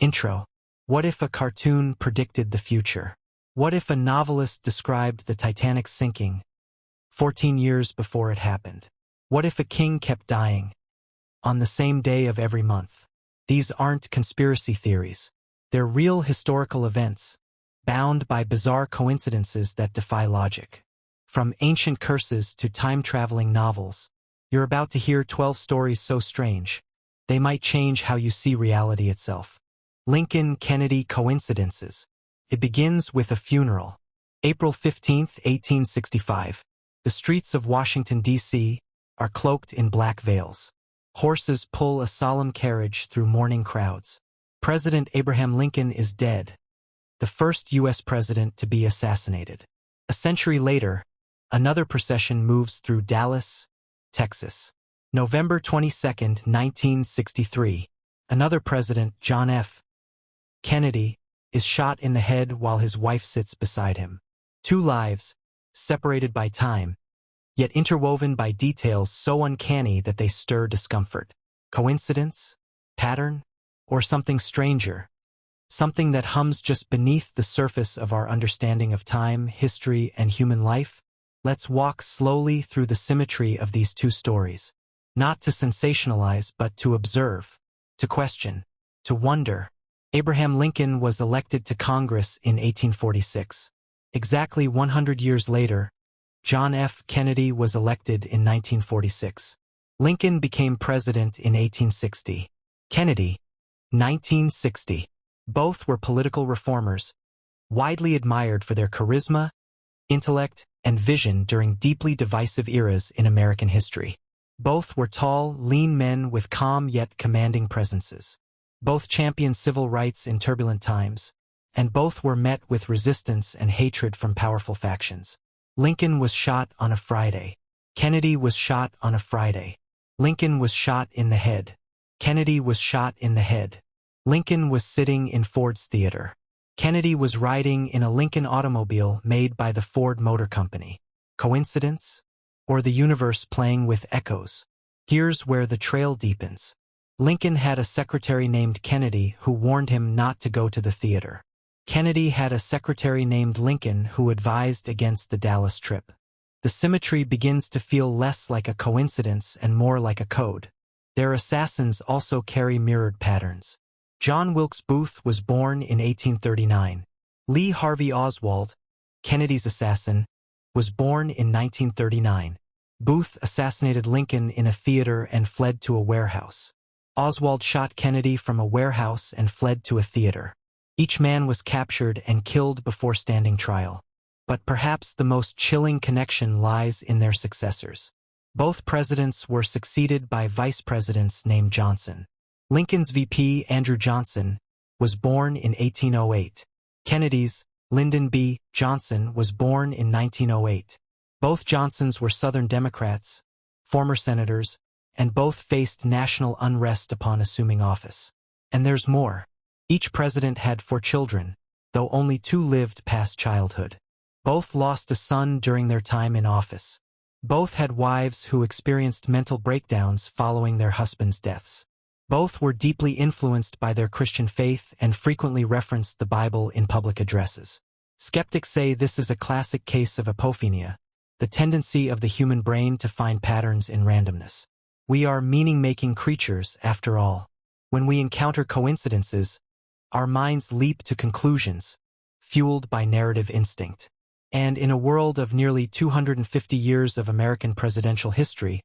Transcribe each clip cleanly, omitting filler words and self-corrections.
Intro. What if a cartoon predicted the future? What if a novelist described the Titanic sinking 14 years before it happened? What if a king kept dying on the same day of every month? These aren't conspiracy theories. They're real historical events, bound by bizarre coincidences that defy logic. From ancient curses to time-traveling novels, you're about to hear 12 stories so strange, they might change how you see reality itself. Lincoln-Kennedy coincidences. It begins with a funeral. April 15, 1865. The streets of Washington, D.C. are cloaked in black veils. Horses pull a solemn carriage through mourning crowds. President Abraham Lincoln is dead, the first U.S. president to be assassinated. A century later, another procession moves through Dallas, Texas. November 22, 1963. Another president, John F. Kennedy, is shot in the head while his wife sits beside him. Two lives, separated by time, yet interwoven by details so uncanny that they stir discomfort. Coincidence? Pattern? Or something stranger? Something that hums just beneath the surface of our understanding of time, history, and human life? Let's walk slowly through the symmetry of these two stories. Not to sensationalize, but to observe, to question, to wonder. Abraham Lincoln was elected to Congress in 1846. Exactly 100 years later, John F. Kennedy was elected in 1946. Lincoln became president in 1860. Kennedy, 1960. Both were political reformers, widely admired for their charisma, intellect, and vision during deeply divisive eras in American history. Both were tall, lean men with calm yet commanding presences. Both championed civil rights in turbulent times, and both were met with resistance and hatred from powerful factions. Lincoln was shot on a Friday. Kennedy was shot on a Friday. Lincoln was shot in the head. Kennedy was shot in the head. Lincoln was sitting in Ford's theater. Kennedy was riding in a Lincoln automobile made by the Ford Motor Company. Coincidence? Or the universe playing with echoes? Here's where the trail deepens. Lincoln had a secretary named Kennedy who warned him not to go to the theater. Kennedy had a secretary named Lincoln who advised against the Dallas trip. The symmetry begins to feel less like a coincidence and more like a code. Their assassins also carry mirrored patterns. John Wilkes Booth was born in 1839. Lee Harvey Oswald, Kennedy's assassin, was born in 1939. Booth assassinated Lincoln in a theater and fled to a warehouse. Oswald shot Kennedy from a warehouse and fled to a theater. Each man was captured and killed before standing trial. But perhaps the most chilling connection lies in their successors. Both presidents were succeeded by vice presidents named Johnson. Lincoln's VP, Andrew Johnson, was born in 1808. Kennedy's, Lyndon B. Johnson, was born in 1908. Both Johnsons were Southern Democrats, former senators, and both faced national unrest upon assuming office. And there's more. Each president had 4 children, though only 2 lived past childhood. Both lost a son during their time in office. Both had wives who experienced mental breakdowns following their husbands' deaths. Both were deeply influenced by their Christian faith and frequently referenced the Bible in public addresses. Skeptics say this is a classic case of apophenia, the tendency of the human brain to find patterns in randomness. We are meaning-making creatures, after all. When we encounter coincidences, our minds leap to conclusions, fueled by narrative instinct. And in a world of nearly 250 years of American presidential history,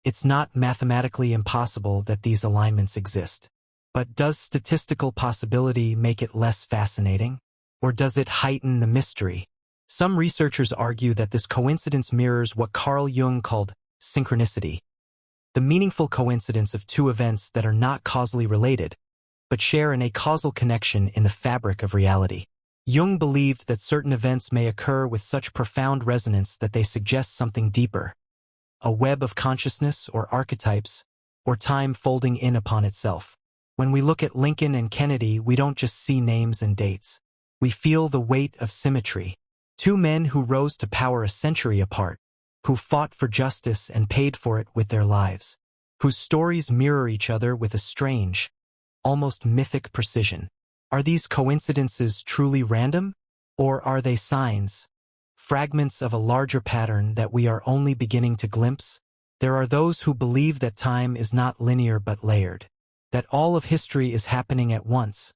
it's not mathematically impossible that these alignments exist. But does statistical possibility make it less fascinating? Or does it heighten the mystery? Some researchers argue that this coincidence mirrors what Carl Jung called synchronicity, the meaningful coincidence of 2 events that are not causally related, but share an acausal connection in the fabric of reality. Jung believed that certain events may occur with such profound resonance that they suggest something deeper, a web of consciousness or archetypes, or time folding in upon itself. When we look at Lincoln and Kennedy, we don't just see names and dates. We feel the weight of symmetry. 2 men who rose to power a century apart, who fought for justice and paid for it with their lives, whose stories mirror each other with a strange, almost mythic precision. Are these coincidences truly random? Or are they signs, fragments of a larger pattern that we are only beginning to glimpse? There are those who believe that time is not linear but layered, that all of history is happening at once,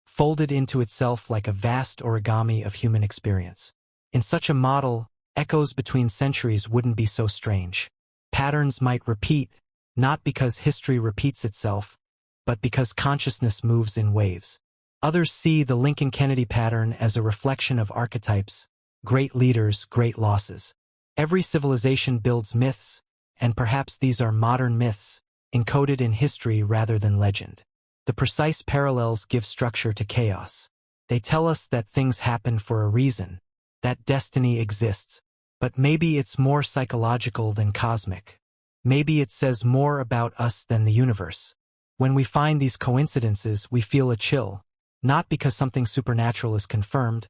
folded into itself like a vast origami of human experience. In such a model, echoes between centuries wouldn't be so strange. Patterns might repeat, not because history repeats itself, but because consciousness moves in waves. Others see the Lincoln-Kennedy pattern as a reflection of archetypes, great leaders, great losses. Every civilization builds myths, and perhaps these are modern myths, encoded in history rather than legend. The precise parallels give structure to chaos. They tell us that things happen for a reason, that destiny exists, but maybe it's more psychological than cosmic. Maybe it says more about us than the universe. When we find these coincidences, we feel a chill, not because something supernatural is confirmed,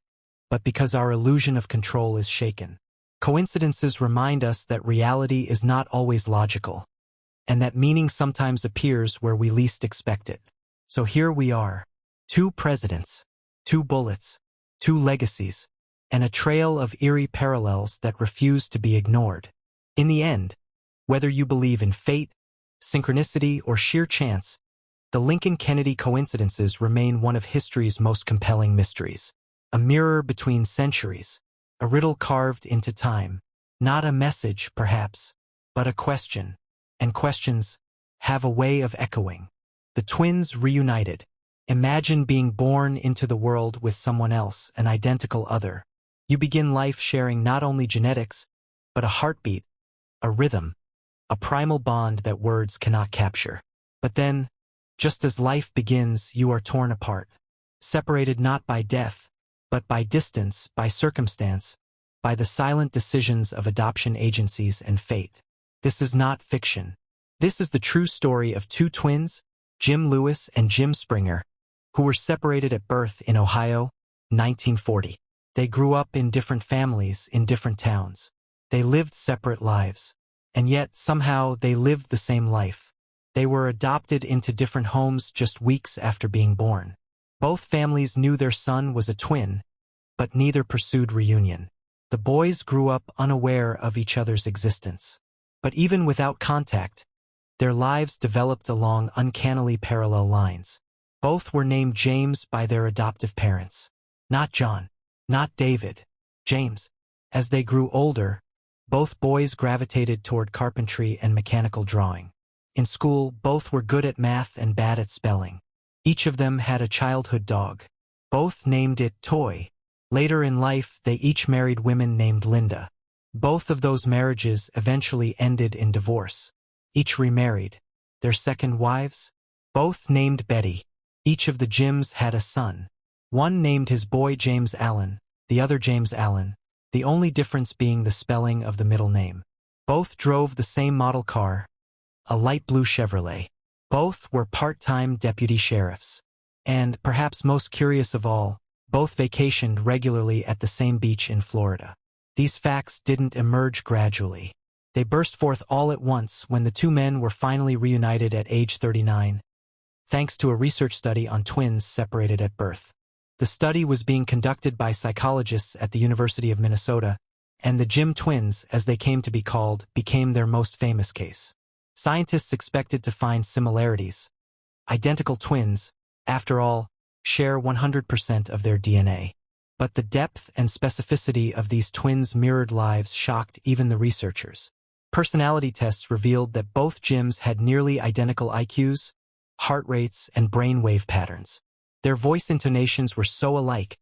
but because our illusion of control is shaken. Coincidences remind us that reality is not always logical, and that meaning sometimes appears where we least expect it. So here we are, 2 presidents, 2 bullets, 2 legacies, and a trail of eerie parallels that refuse to be ignored. In the end, whether you believe in fate, synchronicity, or sheer chance, the Lincoln-Kennedy coincidences remain one of history's most compelling mysteries. A mirror between centuries, a riddle carved into time. Not a message, perhaps, but a question. And questions have a way of echoing. The twins reunited. Imagine being born into the world with someone else, an identical other. You begin life sharing not only genetics, but a heartbeat, a rhythm, a primal bond that words cannot capture. But then, just as life begins, you are torn apart, separated not by death, but by distance, by circumstance, by the silent decisions of adoption agencies and fate. This is not fiction. This is the true story of 2 twins, Jim Lewis and Jim Springer, who were separated at birth in Ohio, 1940. They grew up in different families in different towns. They lived separate lives, and yet somehow they lived the same life. They were adopted into different homes just weeks after being born. Both families knew their son was a twin, but neither pursued reunion. The boys grew up unaware of each other's existence. But even without contact, their lives developed along uncannily parallel lines. Both were named James by their adoptive parents. Not John, not David, James. As they grew older, both boys gravitated toward carpentry and mechanical drawing. In school, both were good at math and bad at spelling. Each of them had a childhood dog. Both named it Toy. Later in life, they each married women named Linda. Both of those marriages eventually ended in divorce. Each remarried. Their second wives? Both named Betty. Each of the Jims had a son. One named his boy James Allan, the other James Allan, the only difference being the spelling of the middle name. Both drove the same model car, a light blue Chevrolet. Both were part-time deputy sheriffs. And, perhaps most curious of all, both vacationed regularly at the same beach in Florida. These facts didn't emerge gradually. They burst forth all at once when the 2 men were finally reunited at age 39, thanks to a research study on twins separated at birth. The study was being conducted by psychologists at the University of Minnesota, and the Jim twins, as they came to be called, became their most famous case. Scientists expected to find similarities. Identical twins, after all, share 100% of their DNA. But the depth and specificity of these twins' mirrored lives shocked even the researchers. Personality tests revealed that both Jims had nearly identical IQs, heart rates, and brainwave patterns. Their voice intonations were so alike,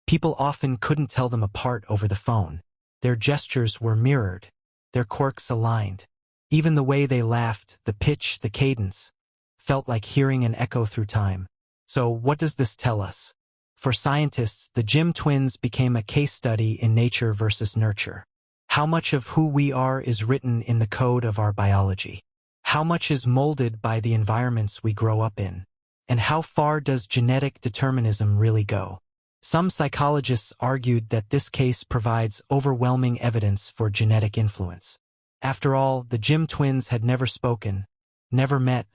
people often couldn't tell them apart over the phone. Their gestures were mirrored, their quirks aligned. Even the way they laughed, the pitch, the cadence, felt like hearing an echo through time. So what does this tell us? For scientists, the Jim twins became a case study in nature versus nurture. How much of who we are is written in the code of our biology? How much is molded by the environments we grow up in? And how far does genetic determinism really go? Some psychologists argued that this case provides overwhelming evidence for genetic influence. After all, the Jim twins had never spoken, never met,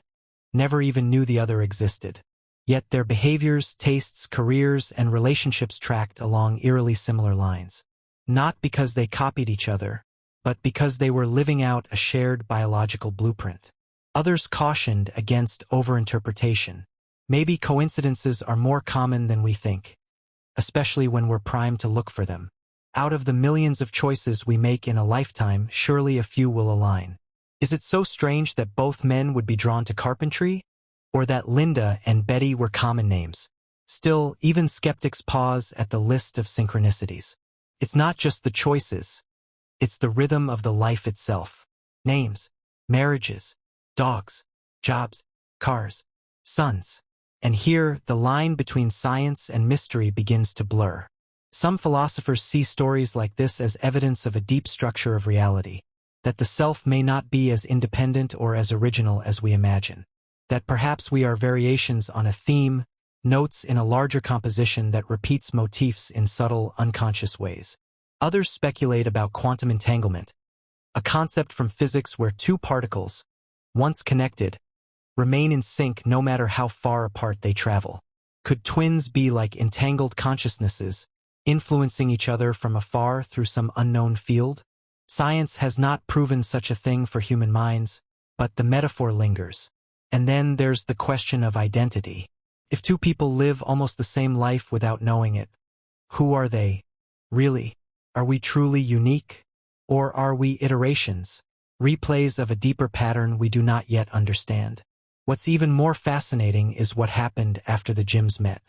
never even knew the other existed. Yet their behaviors, tastes, careers, and relationships tracked along eerily similar lines. Not because they copied each other, but because they were living out a shared biological blueprint. Others cautioned against overinterpretation. Maybe coincidences are more common than we think, especially when we're primed to look for them. Out of the millions of choices we make in a lifetime, surely a few will align. Is it so strange that both men would be drawn to carpentry? Or that Linda and Betty were common names? Still, even skeptics pause at the list of synchronicities. It's not just the choices. It's the rhythm of the life itself. Names, marriages, dogs, jobs, cars, sons. And here, the line between science and mystery begins to blur. Some philosophers see stories like this as evidence of a deep structure of reality, that the self may not be as independent or as original as we imagine, that perhaps we are variations on a theme, notes in a larger composition that repeats motifs in subtle, unconscious ways. Others speculate about quantum entanglement, a concept from physics where two particles, once connected, remain in sync no matter how far apart they travel. Could twins be like entangled consciousnesses, influencing each other from afar through some unknown field? Science has not proven such a thing for human minds, but the metaphor lingers. And then there's the question of identity. If two people live almost the same life without knowing it, who are they, really? Are we truly unique? Or are we iterations, replays of a deeper pattern we do not yet understand? What's even more fascinating is what happened after the Jims met.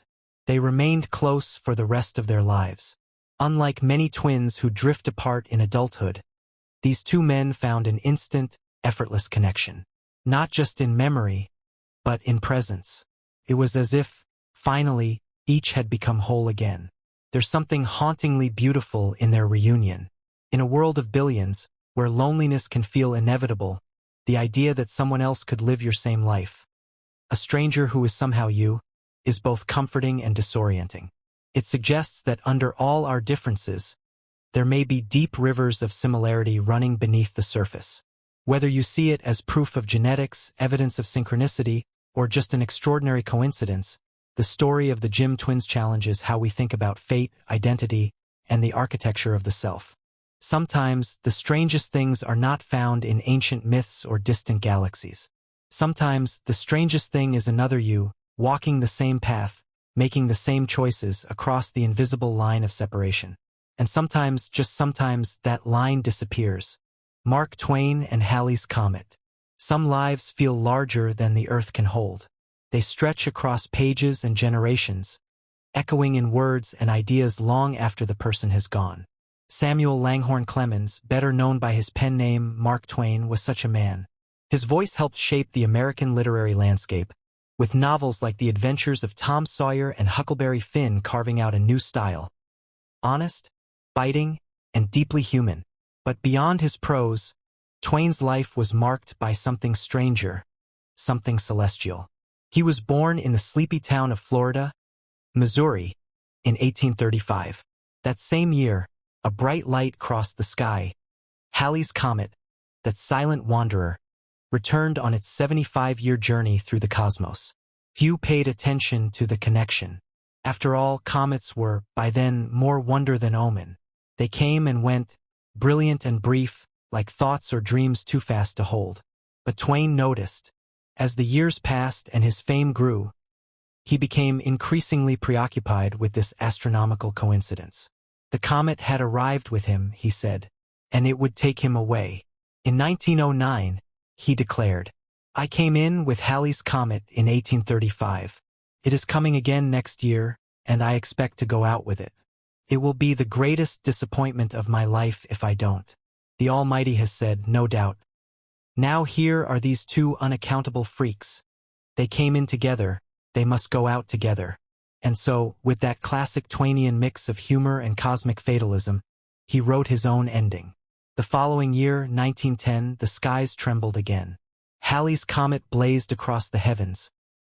They remained close for the rest of their lives. Unlike many twins who drift apart in adulthood, these two men found an instant, effortless connection. Not just in memory, but in presence. It was as if, finally, each had become whole again. There's something hauntingly beautiful in their reunion. In a world of billions, where loneliness can feel inevitable, the idea that someone else could live your same life, a stranger who is somehow you, is both comforting and disorienting. It suggests that under all our differences, there may be deep rivers of similarity running beneath the surface. Whether you see it as proof of genetics, evidence of synchronicity, or just an extraordinary coincidence, the story of the Jim twins challenges how we think about fate, identity, and the architecture of the self. Sometimes, the strangest things are not found in ancient myths or distant galaxies. Sometimes, the strangest thing is another you, walking the same path, making the same choices across the invisible line of separation. And sometimes, just sometimes, that line disappears. Mark Twain and Halley's Comet. Some lives feel larger than the earth can hold. They stretch across pages and generations, echoing in words and ideas long after the person has gone. Samuel Langhorne Clemens, better known by his pen name Mark Twain, was such a man. His voice helped shape the American literary landscape, with novels like The Adventures of Tom Sawyer and Huckleberry Finn carving out a new style. Honest, biting, and deeply human. But beyond his prose, Twain's life was marked by something stranger, something celestial. He was born in the sleepy town of Florida, Missouri, in 1835. That same year, a bright light crossed the sky. Halley's Comet, that silent wanderer, returned on its 75-year journey through the cosmos. Few paid attention to the connection. After all, comets were, by then, more wonder than omen. They came and went, brilliant and brief, like thoughts or dreams too fast to hold. But Twain noticed. As the years passed and his fame grew, he became increasingly preoccupied with this astronomical coincidence. The comet had arrived with him, he said, and it would take him away. In 1909, he declared, "I came in with Halley's Comet in 1835. It is coming again next year, and I expect to go out with it. It will be the greatest disappointment of my life if I don't. The Almighty has said, no doubt. Now here are these two unaccountable freaks. They came in together, they must go out together." And so, with that classic Twainian mix of humor and cosmic fatalism, he wrote his own ending. The following year, 1910, the skies trembled again. Halley's Comet blazed across the heavens,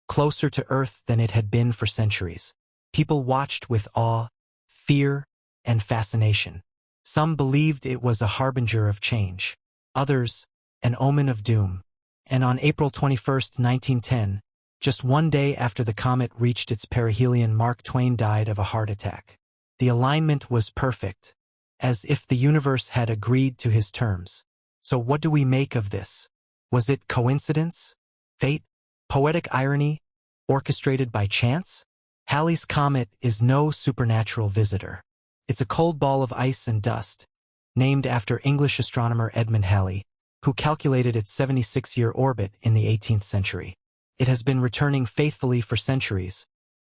closer to Earth than it had been for centuries. People watched with awe, fear, and fascination. Some believed it was a harbinger of change. Others, an omen of doom. And on April 21, 1910, Just one day after the comet reached its perihelion, Mark Twain died of a heart attack. The alignment was perfect, as if the universe had agreed to his terms. So what do we make of this? Was it coincidence? Fate? Poetic irony? Orchestrated by chance? Halley's Comet is no supernatural visitor. It's a cold ball of ice and dust, named after English astronomer Edmund Halley, who calculated its 76-year orbit in the 18th century. It has been returning faithfully for centuries,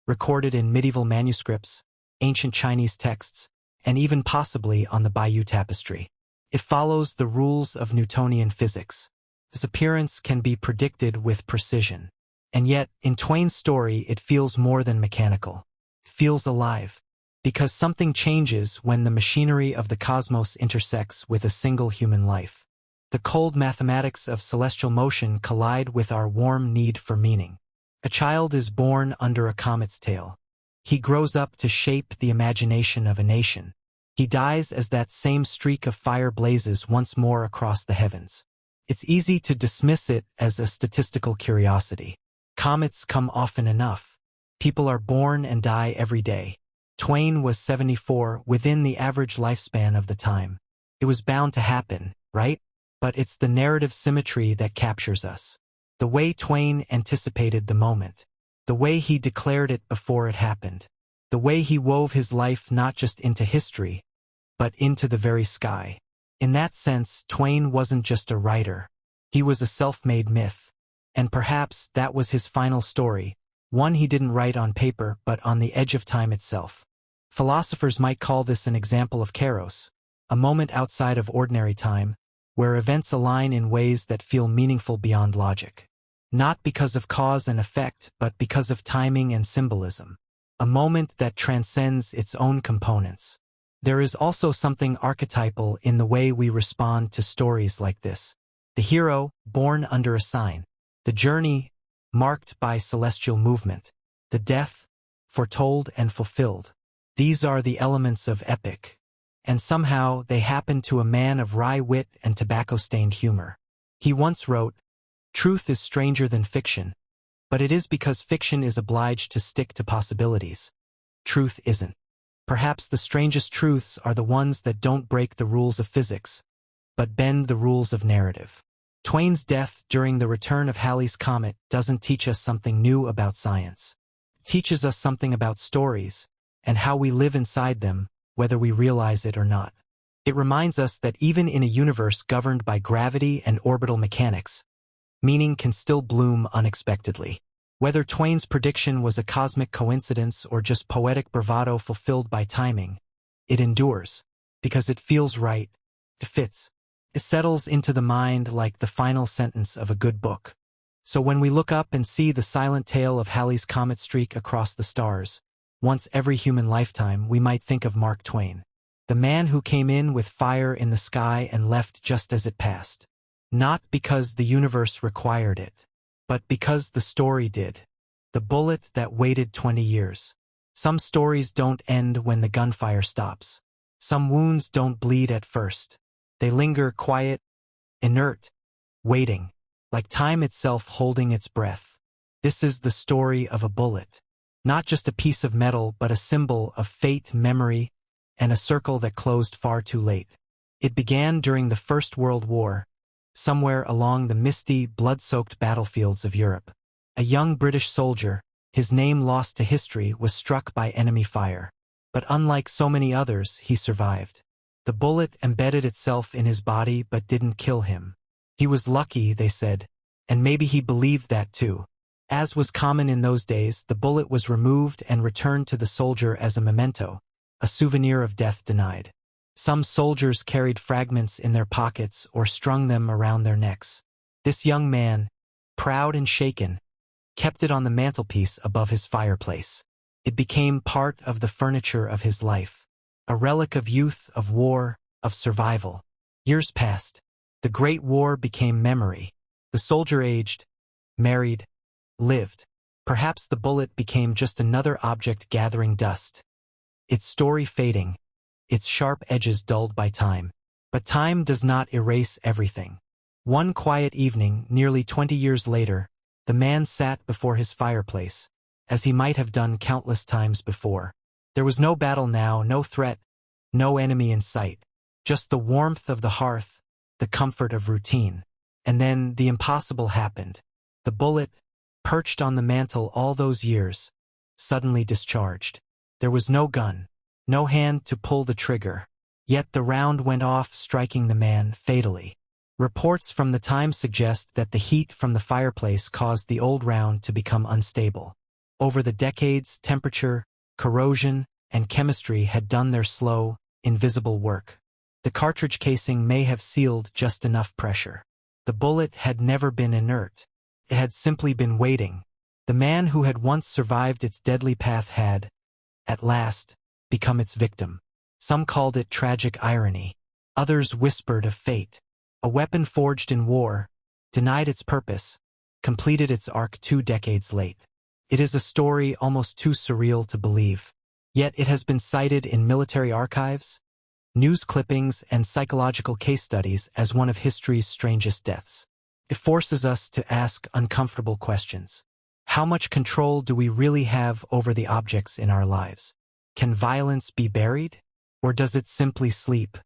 recorded in medieval manuscripts, ancient Chinese texts, and even possibly on the Bayeux Tapestry. It follows the rules of Newtonian physics. Its appearance can be predicted with precision. And yet, in Twain's story, it feels more than mechanical. It feels alive, because something changes when the machinery of the cosmos intersects with a single human life. The cold mathematics of celestial motion collide with our warm need for meaning. A child is born under a comet's tail. He grows up to shape the imagination of a nation. He dies as that same streak of fire blazes once more across the heavens. It's easy to dismiss it as a statistical curiosity. Comets come often enough. People are born and die every day. Twain was 74 within the average lifespan of the time. It was bound to happen, right? But it's the narrative symmetry that captures us. The way Twain anticipated the moment. The way he declared it before it happened. The way he wove his life not just into history, but into the very sky. In that sense, Twain wasn't just a writer. He was a self-made myth. And perhaps that was his final story, one he didn't write on paper but on the edge of time itself. Philosophers might call this an example of kairos, a moment outside of ordinary time, where events align in ways that feel meaningful beyond logic. Not because of cause and effect, but because of timing and symbolism. A moment that transcends its own components. There is also something archetypal in the way we respond to stories like this. The hero, born under a sign. The journey, marked by celestial movement. The death, foretold and fulfilled. These are the elements of epic. And somehow they happen to a man of wry wit and tobacco-stained humor. He once wrote, "Truth is stranger than fiction, but it is because fiction is obliged to stick to possibilities. Truth isn't. Perhaps the strangest truths are the ones that don't break the rules of physics, but bend the rules of narrative." Twain's death during the return of Halley's Comet doesn't teach us something new about science. It teaches us something about stories, and how we live inside them, whether we realize it or not. It reminds us that even in a universe governed by gravity and orbital mechanics, meaning can still bloom unexpectedly. Whether Twain's prediction was a cosmic coincidence or just poetic bravado fulfilled by timing, it endures, because it feels right, it fits. It settles into the mind like the final sentence of a good book. So when we look up and see the silent tail of Halley's Comet streak across the stars, once every human lifetime, we might think of Mark Twain. The man who came in with fire in the sky and left just as it passed. Not because the universe required it, but because the story did. The bullet that waited 20 years. Some stories don't end when the gunfire stops. Some wounds don't bleed at first. They linger quiet, inert, waiting, like time itself holding its breath. This is the story of a bullet. Not just a piece of metal, but a symbol of fate, memory, and a circle that closed far too late. It began during the First World War, somewhere along the misty, blood-soaked battlefields of Europe. A young British soldier, his name lost to history, was struck by enemy fire. But unlike so many others, he survived. The bullet embedded itself in his body but didn't kill him. He was lucky, they said, and maybe he believed that too. As was common in those days, the bullet was removed and returned to the soldier as a memento, a souvenir of death denied. Some soldiers carried fragments in their pockets or strung them around their necks. This young man, proud and shaken, kept it on the mantelpiece above his fireplace. It became part of the furniture of his life. A relic of youth, of war, of survival. Years passed. The Great War became memory. The soldier aged, married, lived. Perhaps the bullet became just another object gathering dust. Its story fading, its sharp edges dulled by time. But time does not erase everything. One quiet evening, nearly 20 years later, The man sat before his fireplace, as he might have done countless times before. There was no battle now, no threat, no enemy in sight. Just the warmth of the hearth, the comfort of routine. And then the impossible happened. The bullet, perched on the mantel all those years, suddenly discharged. There was no gun, no hand to pull the trigger. Yet the round went off, striking the man fatally. Reports from the time suggest that the heat from the fireplace caused the old round to become unstable. Over the decades, temperature, corrosion, and chemistry had done their slow, invisible work. The cartridge casing may have sealed just enough pressure. The bullet had never been inert. It had simply been waiting. The man who had once survived its deadly path had, at last, become its victim. Some called it tragic irony. Others whispered of fate. A weapon forged in war, denied its purpose, completed its arc 2 decades late. It is a story almost too surreal to believe. Yet it has been cited in military archives, news clippings, and psychological case studies as one of history's strangest deaths. It forces us to ask uncomfortable questions. How much control do we really have over the objects in our lives? Can violence be buried? Or does it simply sleep?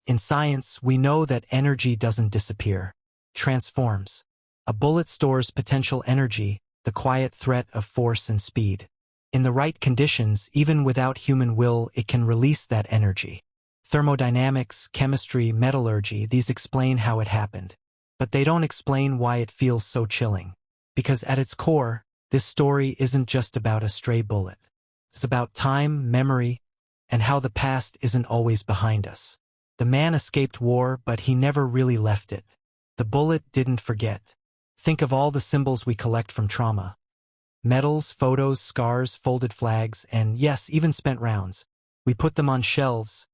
In science, we know that energy doesn't disappear, transforms. A bullet stores potential energy, the quiet threat of force and speed. In the right conditions, even without human will, it can release that energy. Thermodynamics, chemistry, metallurgy, these explain how it happened. But they don't explain why it feels so chilling. Because at its core, this story isn't just about a stray bullet. It's about time, memory, and how the past isn't always behind us. The man escaped war, but he never really left it. The bullet didn't forget. Think of all the symbols we collect from trauma. Medals, photos, scars, folded flags, and yes, even spent rounds. We put them on shelves,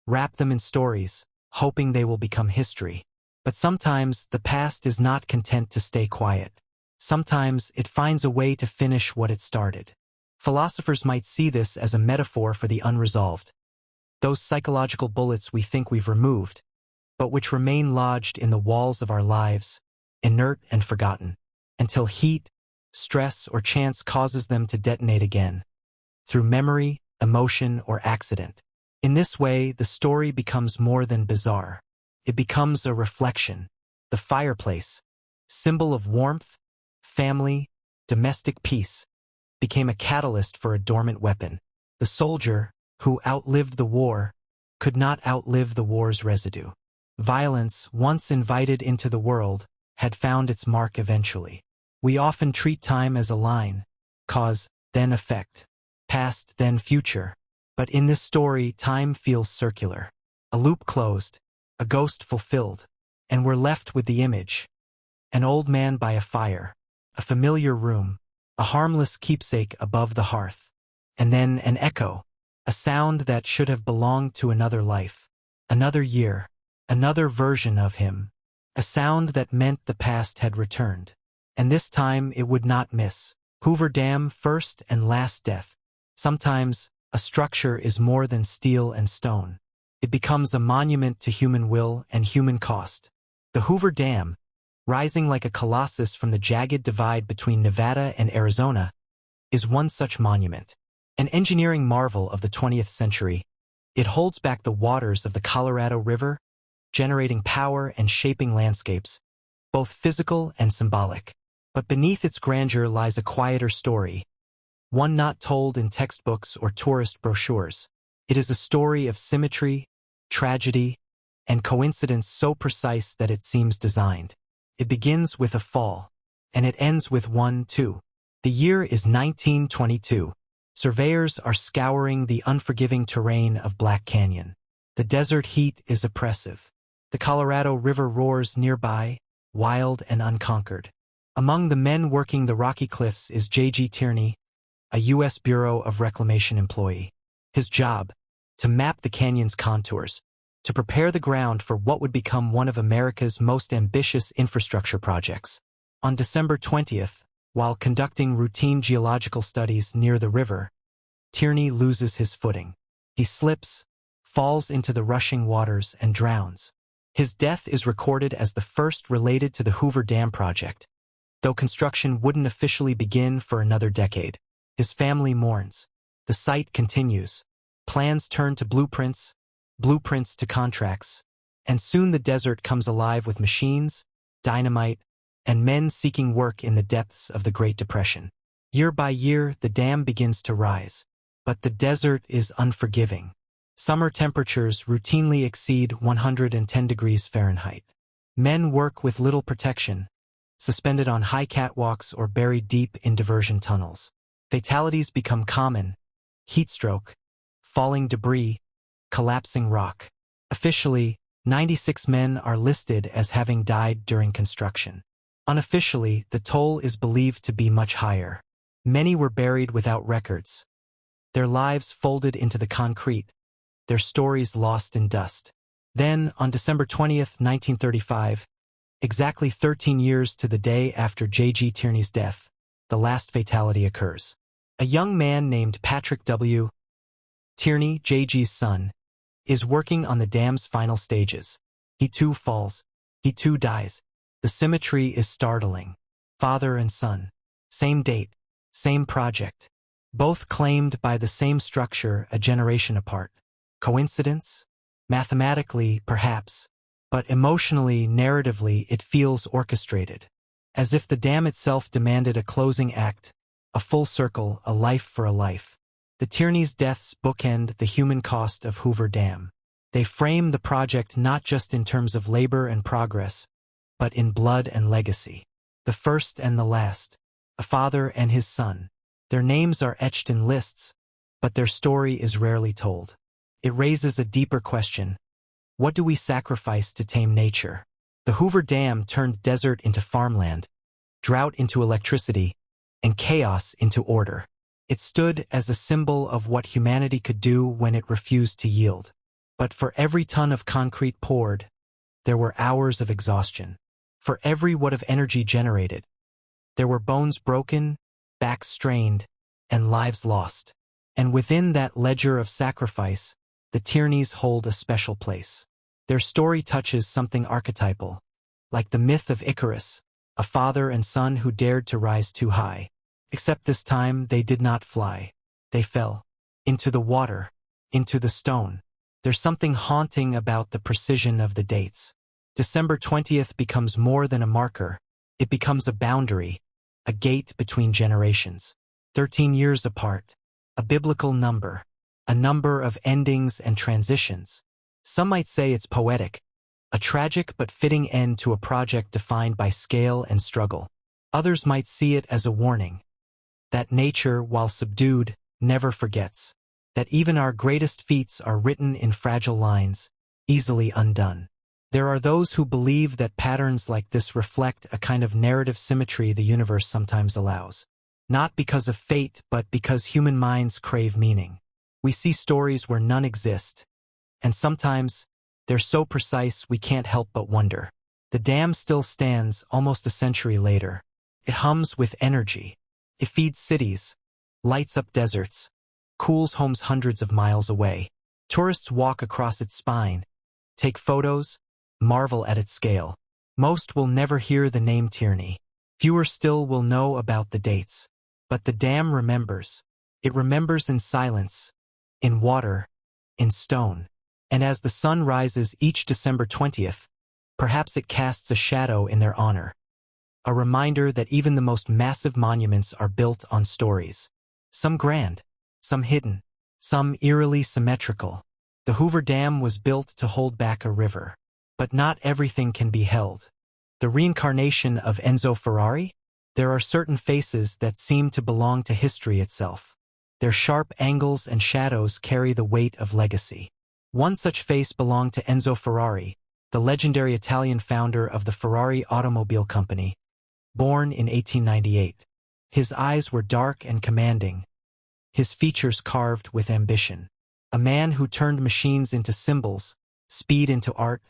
wrap them in stories, hoping they will become history. But sometimes the past is not content to stay quiet. Sometimes it finds a way to finish what it started. Philosophers might see this as a metaphor for the unresolved. Those psychological bullets we think we've removed, but which remain lodged in the walls of our lives, inert and forgotten, until heat, stress, or chance causes them to detonate again, through memory, emotion, or accident. In this way, the story becomes more than bizarre. It becomes a reflection. The fireplace, symbol of warmth, family, domestic peace, became a catalyst for a dormant weapon. The soldier, who outlived the war, could not outlive the war's residue. Violence, once invited into the world, had found its mark eventually. We often treat time as a line, cause, then effect, past, then future. But in this story, time feels circular. A loop closed, a ghost fulfilled, and we're left with the image. An old man by a fire, a familiar room, a harmless keepsake above the hearth. And then an echo. A sound that should have belonged to another life, another year, another version of him. A sound that meant the past had returned. And this time it would not miss. Hoover Dam, first and last death. Sometimes, a structure is more than steel and stone. It becomes a monument to human will and human cost. The Hoover Dam, rising like a colossus from the jagged divide between Nevada and Arizona, is one such monument. An engineering marvel of the 20th century, it holds back the waters of the Colorado River, generating power and shaping landscapes, both physical and symbolic. But beneath its grandeur lies a quieter story, one not told in textbooks or tourist brochures. It is a story of symmetry, tragedy, and coincidence so precise that it seems designed. It begins with a fall, and it ends with one, too. The year is 1922. Surveyors are scouring the unforgiving terrain of Black Canyon. The desert heat is oppressive. The Colorado River roars nearby, wild and unconquered. Among the men working the rocky cliffs is J.G. Tierney, a U.S. Bureau of Reclamation employee. His job, to map the canyon's contours, to prepare the ground for what would become one of America's most ambitious infrastructure projects. On December 20th, while conducting routine geological studies near the river, Tierney loses his footing. He slips, falls into the rushing waters, and drowns. His death is recorded as the first related to the Hoover Dam project, though construction wouldn't officially begin for another decade. His family mourns. The site continues. Plans turn to blueprints, blueprints to contracts, and soon the desert comes alive with machines, dynamite, and men seeking work in the depths of the Great Depression. Year by year, the dam begins to rise, but the desert is unforgiving. Summer temperatures routinely exceed 110 degrees Fahrenheit. Men work with little protection, suspended on high catwalks or buried deep in diversion tunnels. Fatalities become common: heatstroke, falling debris, collapsing rock. Officially, 96 men are listed as having died during construction. Unofficially, the toll is believed to be much higher. Many were buried without records, their lives folded into the concrete, their stories lost in dust. Then, on December 20th, 1935, exactly 13 years to the day after J.G. Tierney's death, the last fatality occurs. A young man named Patrick W. Tierney, J.G.'s son, is working on the dam's final stages. He too falls. He too dies. The symmetry is startling. Father and son. Same date. Same project. Both claimed by the same structure a generation apart. Coincidence? Mathematically, perhaps. But emotionally, narratively, it feels orchestrated. As if the dam itself demanded a closing act, a full circle, a life for a life. The Tierney's deaths bookend the human cost of Hoover Dam. They frame the project not just in terms of labor and progress, but in blood and legacy. The first and the last. A father and his son. Their names are etched in lists, but their story is rarely told. It raises a deeper question. What do we sacrifice to tame nature? The Hoover Dam turned desert into farmland, drought into electricity, and chaos into order. It stood as a symbol of what humanity could do when it refused to yield. But for every ton of concrete poured, there were hours of exhaustion. For every watt of energy generated, there were bones broken, backs strained, and lives lost. And within that ledger of sacrifice, the Tierneys hold a special place. Their story touches something archetypal, like the myth of Icarus, a father and son who dared to rise too high. Except this time they did not fly. They fell. Into the water. Into the stone. There's something haunting about the precision of the dates. December 20th becomes more than a marker. It becomes a boundary, a gate between generations. 13 years apart. A biblical number. A number of endings and transitions. Some might say it's poetic. A tragic but fitting end to a project defined by scale and struggle. Others might see it as a warning. That nature, while subdued, never forgets. That even our greatest feats are written in fragile lines, easily undone. There are those who believe that patterns like this reflect a kind of narrative symmetry the universe sometimes allows. Not because of fate, but because human minds crave meaning. We see stories where none exist, and sometimes they're so precise we can't help but wonder. The dam still stands almost a century later. It hums with energy. It feeds cities, lights up deserts, cools homes hundreds of miles away. Tourists walk across its spine, take photos, marvel at its scale. Most will never hear the name Tierney. Fewer still will know about the dates. But the dam remembers. It remembers in silence, in water, in stone. And as the sun rises each December 20th, perhaps it casts a shadow in their honor. A reminder that even the most massive monuments are built on stories. Some grand, some hidden, some eerily symmetrical. The Hoover Dam was built to hold back a river. But not everything can be held. The reincarnation of Enzo Ferrari? There are certain faces that seem to belong to history itself. Their sharp angles and shadows carry the weight of legacy. One such face belonged to Enzo Ferrari, the legendary Italian founder of the Ferrari automobile company, born in 1898. His eyes were dark and commanding, his features carved with ambition. A man who turned machines into symbols, speed into art,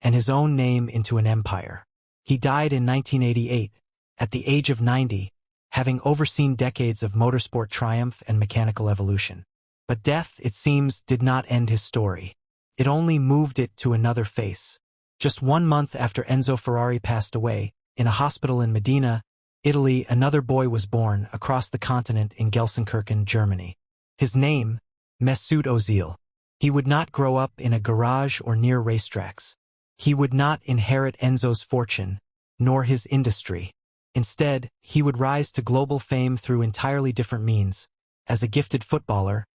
and his own name into an empire. He died in 1988, at the age of 90, having overseen decades of motorsport triumph and mechanical evolution. But death, it seems, did not end his story. It only moved it to another face. Just 1 month after Enzo Ferrari passed away, in a hospital in Medina, Italy, another boy was born across the continent in Gelsenkirchen, Germany. His name, Mesut Ozil. He would not grow up in a garage or near racetracks. He would not inherit Enzo's fortune, nor his industry. Instead, he would rise to global fame through entirely different means. As a gifted footballer,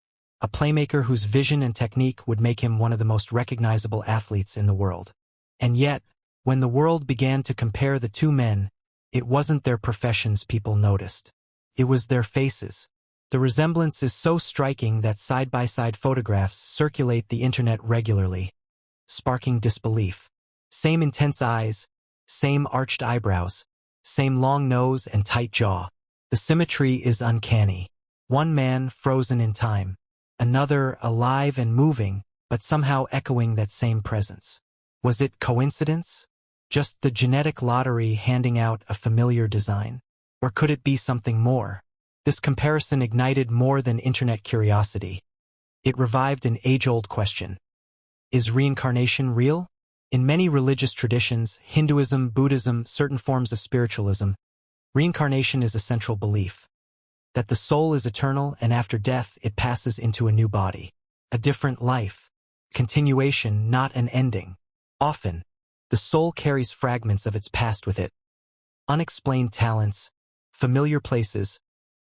a playmaker whose vision and technique would make him one of the most recognizable athletes in the world. And yet, when the world began to compare the two men, it wasn't their professions people noticed. It was their faces. The resemblance is so striking that side-by-side photographs circulate the internet regularly, sparking disbelief. Same intense eyes, same arched eyebrows, same long nose and tight jaw. The symmetry is uncanny. One man frozen in time, another alive and moving, but somehow echoing that same presence. Was it coincidence? Just the genetic lottery handing out a familiar design? Or could it be something more? This comparison ignited more than internet curiosity. It revived an age-old question. Is reincarnation real? In many religious traditions, Hinduism, Buddhism, certain forms of spiritualism, reincarnation is a central belief. That the soul is eternal and after death it passes into a new body. A different life. Continuation, not an ending. Often, the soul carries fragments of its past with it. Unexplained talents, familiar places,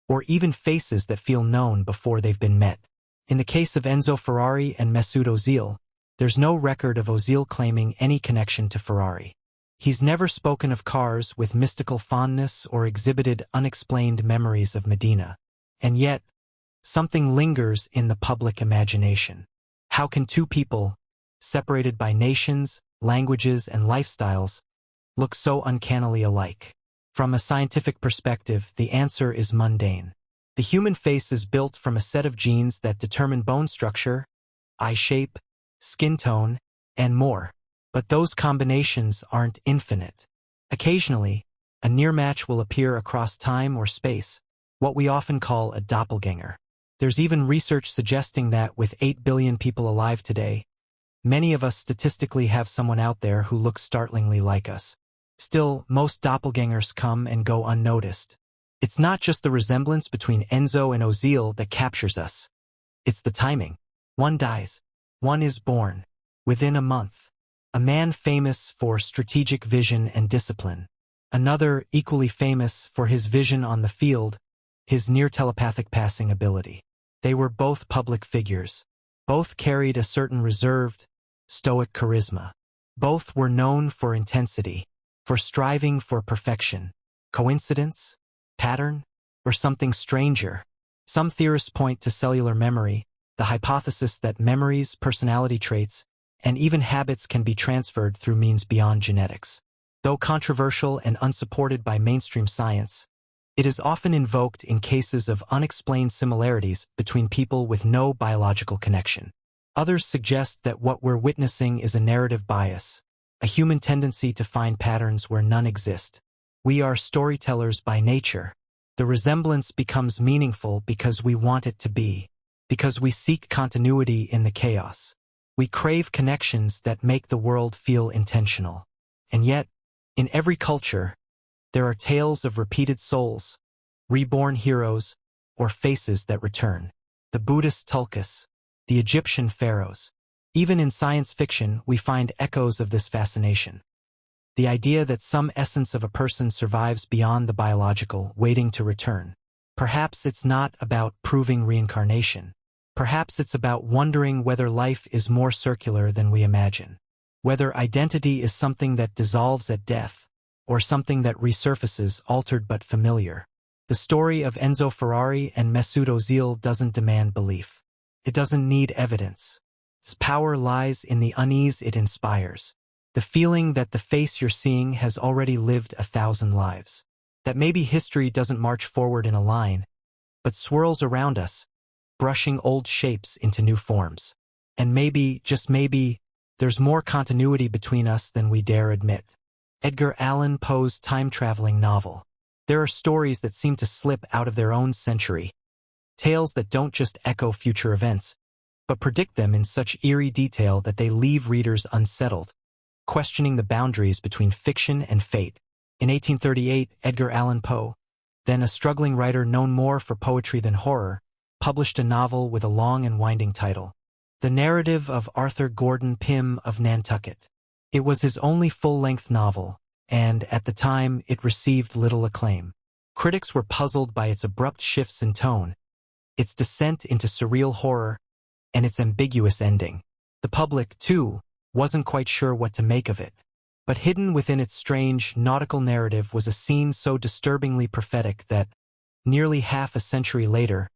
or even faces that feel known before they've been met. In the case of Enzo Ferrari and Mesut Ozil, there's no record of Ozil claiming any connection to Ferrari. He's never spoken of cars with mystical fondness or exhibited unexplained memories of Medina. And yet, something lingers in the public imagination. How can two people, separated by nations, languages, and lifestyles, look so uncannily alike? From a scientific perspective, the answer is mundane. The human face is built from a set of genes that determine bone structure, eye shape, skin tone, and more. But those combinations aren't infinite. Occasionally, a near match will appear across time or space, what we often call a doppelganger. There's even research suggesting that with 8 billion people alive today, many of us statistically have someone out there who looks startlingly like us. Still, most doppelgangers come and go unnoticed. It's not just the resemblance between Enzo and Ozil that captures us. It's the timing. One dies. One is born. Within a month. A man famous for strategic vision and discipline. Another equally famous for his vision on the field, his near telepathic passing ability. They were both public figures. Both carried a certain reserved, stoic charisma. Both were known for intensity, for striving for perfection. Coincidence? Pattern? Or something stranger? Some theorists point to cellular memory, the hypothesis that memories, personality traits, and even habits can be transferred through means beyond genetics. Though controversial and unsupported by mainstream science, it is often invoked in cases of unexplained similarities between people with no biological connection. Others suggest that what we're witnessing is a narrative bias, a human tendency to find patterns where none exist. We are storytellers by nature. The resemblance becomes meaningful because we want it to be, because we seek continuity in the chaos. We crave connections that make the world feel intentional. And yet, in every culture, there are tales of repeated souls, reborn heroes, or faces that return. The Buddhist tulkus, the Egyptian pharaohs. Even in science fiction, we find echoes of this fascination. The idea that some essence of a person survives beyond the biological, waiting to return. Perhaps it's not about proving reincarnation. Perhaps it's about wondering whether life is more circular than we imagine. Whether identity is something that dissolves at death, or something that resurfaces altered but familiar. The story of Enzo Ferrari and Mesut Ozil doesn't demand belief. It doesn't need evidence. Its power lies in the unease it inspires. The feeling that the face you're seeing has already lived 1,000 lives. That maybe history doesn't march forward in a line, but swirls around us, brushing old shapes into new forms. And maybe, just maybe, there's more continuity between us than we dare admit. Edgar Allan Poe's time-traveling novel. There are stories that seem to slip out of their own century. Tales that don't just echo future events, but predict them in such eerie detail that they leave readers unsettled, questioning the boundaries between fiction and fate. In 1838, Edgar Allan Poe, Then a struggling writer known more for poetry than horror, published a novel with a long and winding title, The Narrative of Arthur Gordon Pym of Nantucket. It was his only full-length novel, and, at the time, it received little acclaim. Critics were puzzled by its abrupt shifts in tone, its descent into surreal horror, and its ambiguous ending. The public, too, wasn't quite sure what to make of it. But hidden within its strange, nautical narrative was a scene so disturbingly prophetic that, nearly half a century later,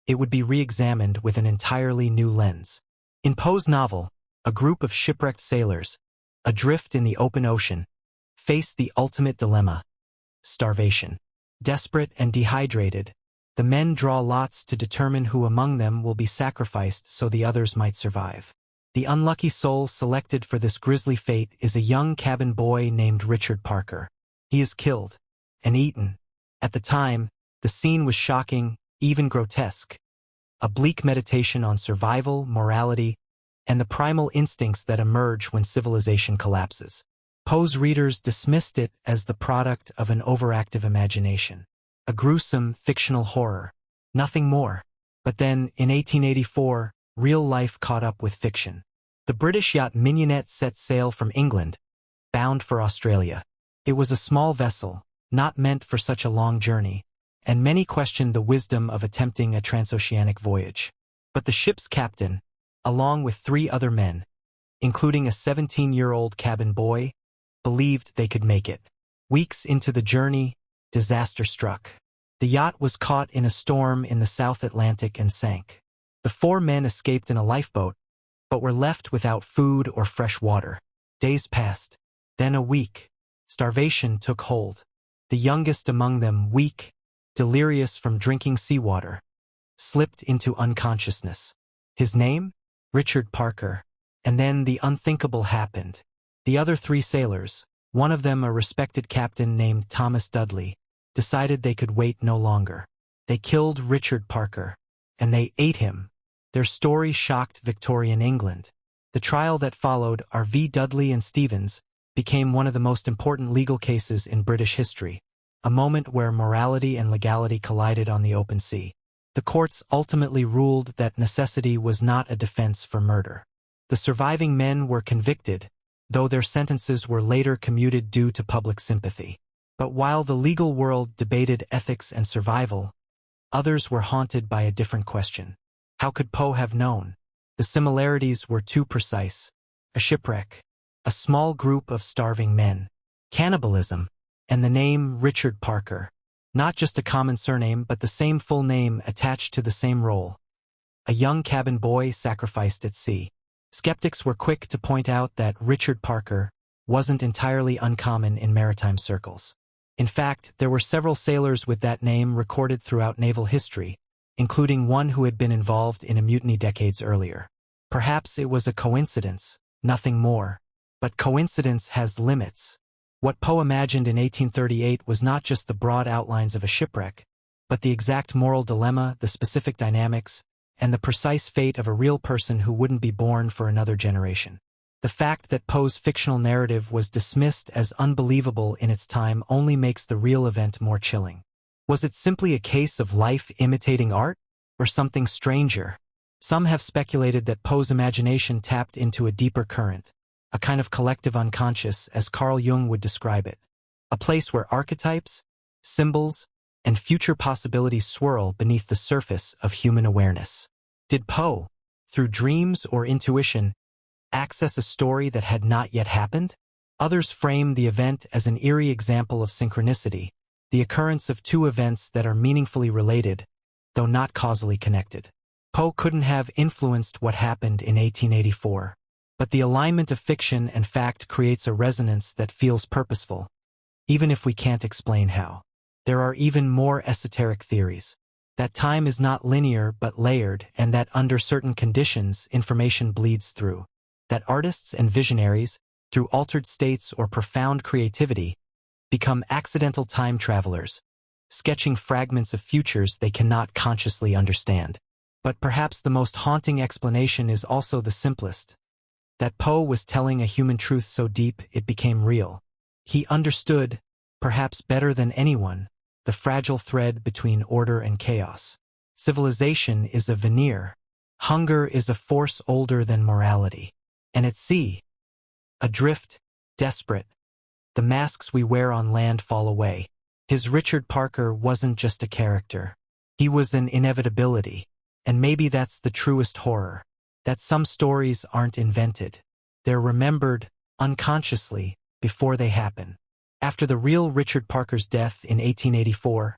it would be re-examined with an entirely new lens. In Poe's novel, a group of shipwrecked sailors, adrift in the open ocean, face the ultimate dilemma: starvation. Desperate and dehydrated, the men draw lots to determine who among them will be sacrificed so the others might survive. The unlucky soul selected for this grisly fate is a young cabin boy named Richard Parker. He is killed and eaten. At the time, the scene was shocking, even grotesque. A bleak meditation on survival, morality, and the primal instincts that emerge when civilization collapses. Poe's readers dismissed it as the product of an overactive imagination, a gruesome fictional horror, nothing more. But then, in 1884, real life caught up with fiction. The British yacht Mignonette set sail from England, bound for Australia. It was a small vessel, not meant for such a long journey, and many questioned the wisdom of attempting a transoceanic voyage. But the ship's captain, along with 3 other men, including a 17-year-old cabin boy, believed they could make it. Weeks into the journey, disaster struck. The yacht was caught in a storm in the South Atlantic and sank. The 4 men escaped in a lifeboat, but were left without food or fresh water. Days passed, then a week. Starvation took hold. The youngest among them, weak, delirious from drinking seawater, slipped into unconsciousness. His name? Richard Parker. And then the unthinkable happened. The other 3 sailors, one of them a respected captain named Thomas Dudley, decided they could wait no longer. They killed Richard Parker, and they ate him. Their story shocked Victorian England. The trial that followed, R.V. Dudley and Stevens, became one of the most important legal cases in British history, a moment where morality and legality collided on the open sea. The courts ultimately ruled that necessity was not a defense for murder. The surviving men were convicted, though their sentences were later commuted due to public sympathy. But while the legal world debated ethics and survival, others were haunted by a different question. How could Poe have known? The similarities were too precise. A shipwreck, a small group of starving men, cannibalism, and the name Richard Parker. Not just a common surname, but the same full name attached to the same role. A young cabin boy sacrificed at sea. Skeptics were quick to point out that Richard Parker wasn't entirely uncommon in maritime circles. In fact, there were several sailors with that name recorded throughout naval history, including one who had been involved in a mutiny decades earlier. Perhaps it was a coincidence, nothing more. But coincidence has limits. What Poe imagined in 1838 was not just the broad outlines of a shipwreck, but the exact moral dilemma, the specific dynamics, and the precise fate of a real person who wouldn't be born for another generation. The fact that Poe's fictional narrative was dismissed as unbelievable in its time only makes the real event more chilling. Was it simply a case of life imitating art, or something stranger? Some have speculated that Poe's imagination tapped into a deeper current, a kind of collective unconscious, as Carl Jung would describe it, a place where archetypes, symbols, and future possibilities swirl beneath the surface of human awareness. Did Poe, through dreams or intuition, access a story that had not yet happened? Others frame the event as an eerie example of synchronicity, the occurrence of 2 events that are meaningfully related, though not causally connected. Poe couldn't have influenced what happened in 1884, but the alignment of fiction and fact creates a resonance that feels purposeful, even if we can't explain how. There are even more esoteric theories. That time is not linear but layered, and that under certain conditions information bleeds through. That artists and visionaries, through altered states or profound creativity, become accidental time travelers, sketching fragments of futures they cannot consciously understand. But perhaps the most haunting explanation is also the simplest. That Poe was telling a human truth so deep it became real. He understood, perhaps better than anyone, the fragile thread between order and chaos. Civilization is a veneer. Hunger is a force older than morality. And at sea, adrift, desperate, the masks we wear on land fall away. His Richard Parker wasn't just a character. He was an inevitability. And maybe that's the truest horror. That some stories aren't invented. They're remembered, unconsciously, before they happen. After the real Richard Parker's death in 1884,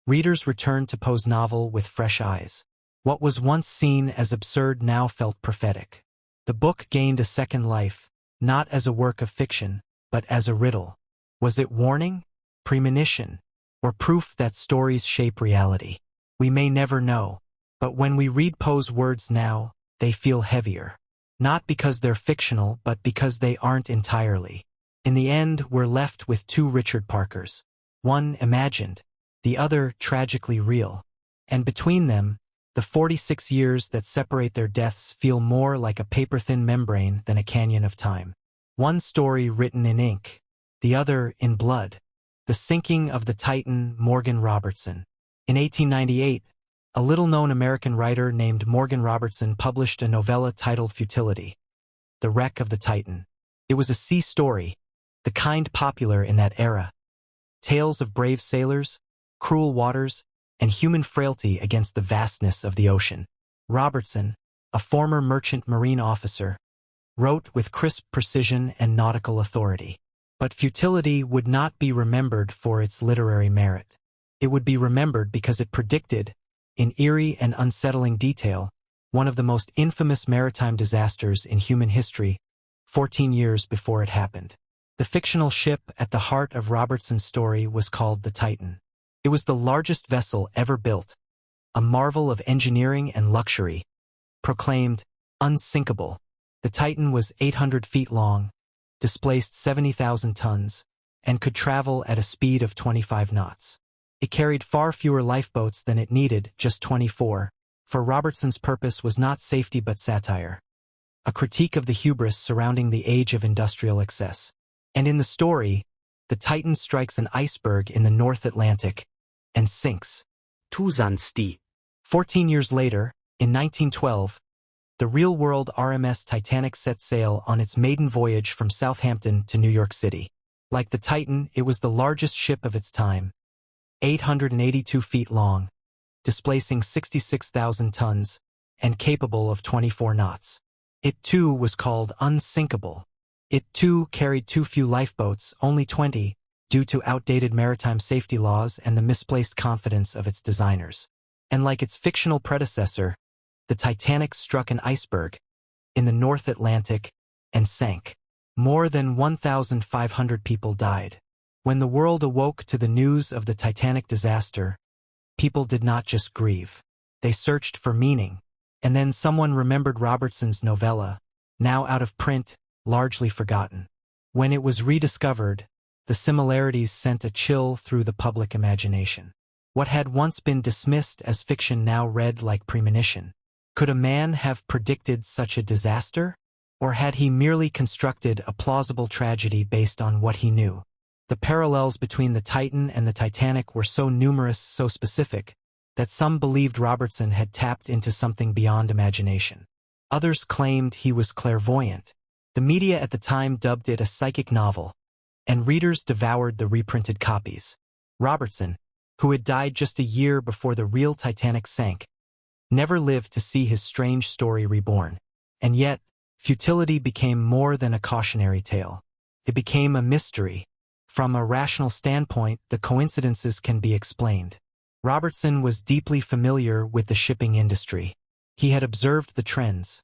readers returned to Poe's novel with fresh eyes. What was once seen as absurd now felt prophetic. The book gained a second life, not as a work of fiction, but as a riddle. Was it warning, premonition, or proof that stories shape reality? We may never know, but when we read Poe's words now, they feel heavier. Not because they're fictional, but because they aren't entirely. In the end, we're left with two Richard Parkers. One imagined, the other tragically real. And between them, the 46 years that separate their deaths feel more like a paper-thin membrane than a canyon of time. One story written in ink, the other in blood. The sinking of the Titan Morgan Robertson. In 1898, a little-known American writer named Morgan Robertson published a novella titled Futility, The Wreck of the Titan. It was a sea story, the kind popular in that era. Tales of brave sailors, cruel waters, and human frailty against the vastness of the ocean. Robertson, a former merchant marine officer, wrote with crisp precision and nautical authority. But Futility would not be remembered for its literary merit. It would be remembered because it predicted, in eerie and unsettling detail, one of the most infamous maritime disasters in human history, 14 years before it happened. The fictional ship at the heart of Robertson's story was called the Titan. It was the largest vessel ever built, a marvel of engineering and luxury, proclaimed unsinkable. The Titan was 800 feet long, displaced 70,000 tons, and could travel at a speed of 25 knots. It carried far fewer lifeboats than it needed, just 24, for Robertson's purpose was not safety but satire, a critique of the hubris surrounding the age of industrial excess. And in the story, the Titan strikes an iceberg in the North Atlantic and sinks. Tu sanst die. 14 years later, in 1912, the real-world RMS Titanic set sail on its maiden voyage from Southampton to New York City. Like the Titan, it was the largest ship of its time, 882 feet long, displacing 66,000 tons, and capable of 24 knots. It too was called unsinkable. It too carried too few lifeboats, only 20, due to outdated maritime safety laws and the misplaced confidence of its designers. And like its fictional predecessor, the Titanic struck an iceberg in the North Atlantic and sank. More than 1,500 people died. When the world awoke to the news of the Titanic disaster, people did not just grieve. They searched for meaning. And then someone remembered Robertson's novella, now out of print, largely forgotten. When it was rediscovered, the similarities sent a chill through the public imagination. What had once been dismissed as fiction now read like premonition. Could a man have predicted such a disaster? Or had he merely constructed a plausible tragedy based on what he knew? The parallels between the Titan and the Titanic were so numerous, so specific, that some believed Robertson had tapped into something beyond imagination. Others claimed he was clairvoyant. The media at the time dubbed it a psychic novel, and readers devoured the reprinted copies. Robertson, who had died just a year before the real Titanic sank, never lived to see his strange story reborn. And yet, Futility became more than a cautionary tale. It became a mystery. From a rational standpoint, the coincidences can be explained. Robertson was deeply familiar with the shipping industry. He had observed the trends.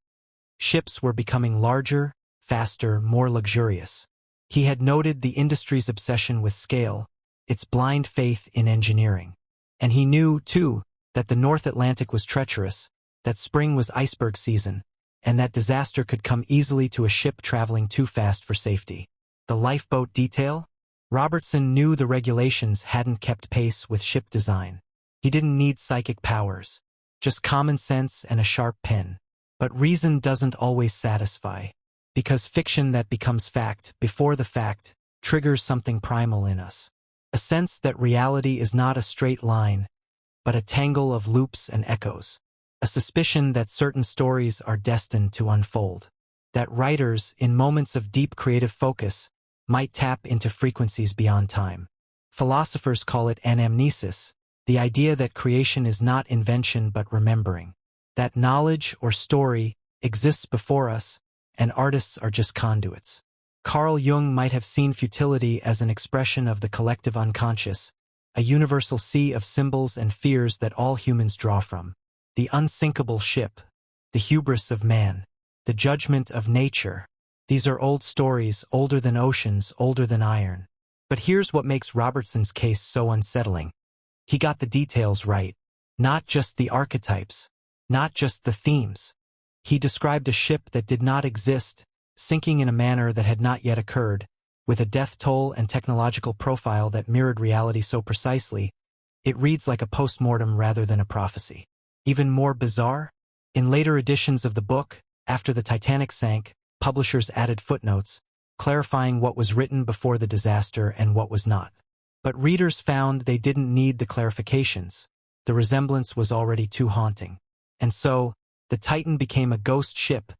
Ships were becoming larger, faster, more luxurious. He had noted the industry's obsession with scale, its blind faith in engineering. And he knew, too, that the North Atlantic was treacherous, that spring was iceberg season, and that disaster could come easily to a ship traveling too fast for safety. The lifeboat detail? Robertson knew the regulations hadn't kept pace with ship design. He didn't need psychic powers, just common sense and a sharp pen. But reason doesn't always satisfy, because fiction that becomes fact before the fact triggers something primal in us. a sense that reality is not a straight line, but a tangle of loops and echoes, a suspicion that certain stories are destined to unfold, that writers, in moments of deep creative focus, might tap into frequencies beyond time. Philosophers call it anamnesis, the idea that creation is not invention but remembering, that knowledge or story exists before us, and artists are just conduits. Carl Jung might have seen futility as an expression of the collective unconscious, a universal sea of symbols and fears that all humans draw from. The unsinkable ship, the hubris of man, the judgment of nature. These are old stories, older than oceans, older than iron. But here's what makes Robertson's case so unsettling. He got the details right, not just the archetypes, not just the themes. He described a ship that did not exist, sinking in a manner that had not yet occurred, with a death toll and technological profile that mirrored reality so precisely, it reads like a postmortem rather than a prophecy. Even more bizarre? In later editions of the book, after the Titanic sank, publishers added footnotes, clarifying what was written before the disaster and what was not. But readers found they didn't need the clarifications. The resemblance was already too haunting. And so, the Titan became a ghost ship,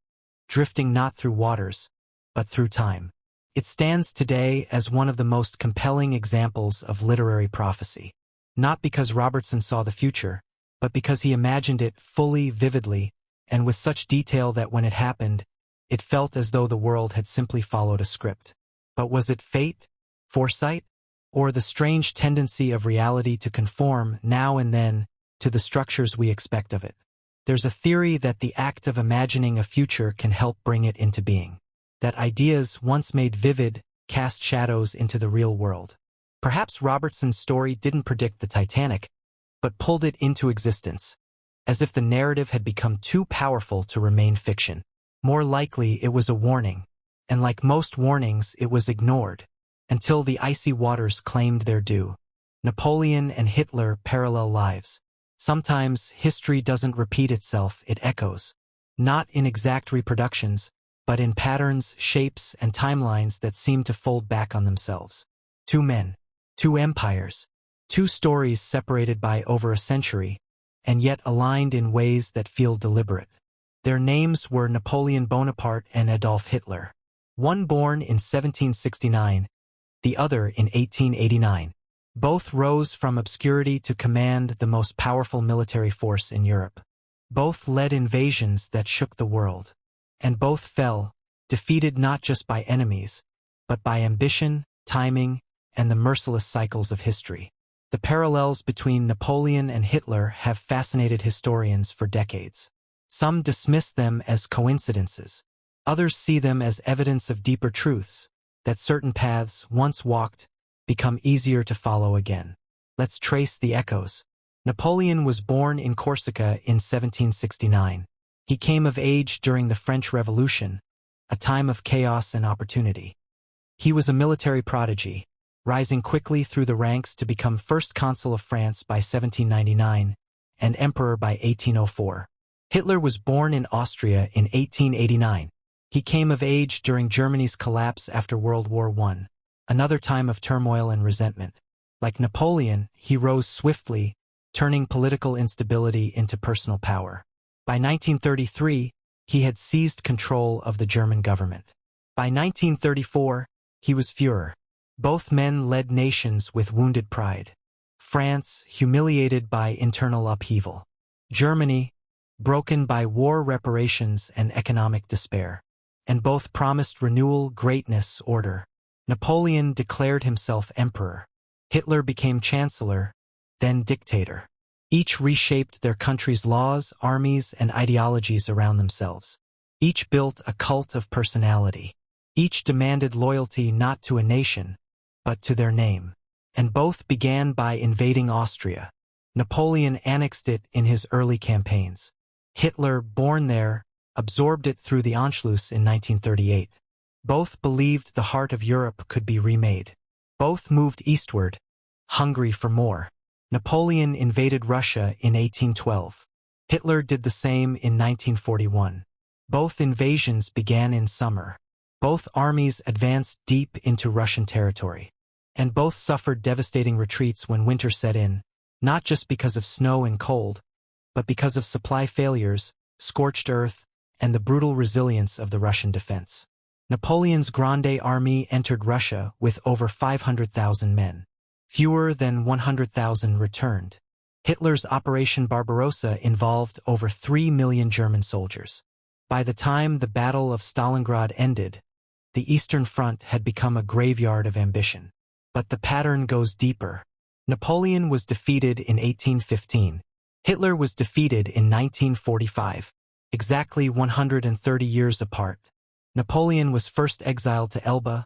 drifting not through waters, but through time. It stands today as one of the most compelling examples of literary prophecy. Not because Robertson saw the future, but because he imagined it fully, vividly, and with such detail that when it happened, it felt as though the world had simply followed a script. But was it fate, foresight, or the strange tendency of reality to conform, now and then, to the structures we expect of it? There's a theory that the act of imagining a future can help bring it into being. That ideas, once made vivid, cast shadows into the real world. Perhaps Robertson's story didn't predict the Titanic, but pulled it into existence, as if the narrative had become too powerful to remain fiction. More likely, it was a warning, and like most warnings, it was ignored, until the icy waters claimed their due. Napoleon and Hitler parallel lives. Sometimes, history doesn't repeat itself, it echoes. Not in exact reproductions, but in patterns, shapes, and timelines that seem to fold back on themselves. Two men, two empires, two stories separated by over a century, and yet aligned in ways that feel deliberate. Their names were Napoleon Bonaparte and Adolf Hitler. One born in 1769, the other in 1889. Both rose from obscurity to command the most powerful military force in Europe. Both led invasions that shook the world. And both fell, defeated not just by enemies, but by ambition, timing, and the merciless cycles of history. The parallels between Napoleon and Hitler have fascinated historians for decades. Some dismiss them as coincidences. Others see them as evidence of deeper truths, that certain paths, once walked, become easier to follow again. Let's trace the echoes. Napoleon was born in Corsica in 1769. He came of age during the French Revolution, a time of chaos and opportunity. He was a military prodigy, rising quickly through the ranks to become first consul of France by 1799 and emperor by 1804. Hitler was born in Austria in 1889. He came of age during Germany's collapse after World War I, another time of turmoil and resentment. Like Napoleon, he rose swiftly, turning political instability into personal power. By 1933, he had seized control of the German government. By 1934, he was Führer. Both men led nations with wounded pride. France, humiliated by internal upheaval. Germany, broken by war reparations and economic despair. And both promised renewal, greatness, order. Napoleon declared himself emperor. Hitler became chancellor, then dictator. Each reshaped their country's laws, armies, and ideologies around themselves. Each built a cult of personality. Each demanded loyalty not to a nation, but to their name. And both began by invading Austria. Napoleon annexed it in his early campaigns. Hitler, born there, absorbed it through the Anschluss in 1938. Both believed the heart of Europe could be remade. Both moved eastward, hungry for more. Napoleon invaded Russia in 1812. Hitler did the same in 1941. Both invasions began in summer. Both armies advanced deep into Russian territory. and both suffered devastating retreats when winter set in, not just because of snow and cold, but because of supply failures, scorched earth, and the brutal resilience of the Russian defense. Napoleon's Grande Army entered Russia with over 500,000 men. Fewer than 100,000 returned. Hitler's Operation Barbarossa involved over 3 million German soldiers. By the time the Battle of Stalingrad ended, the Eastern Front had become a graveyard of ambition. But the pattern goes deeper. Napoleon was defeated in 1815. Hitler was defeated in 1945, exactly 130 years apart. Napoleon was first exiled to Elba,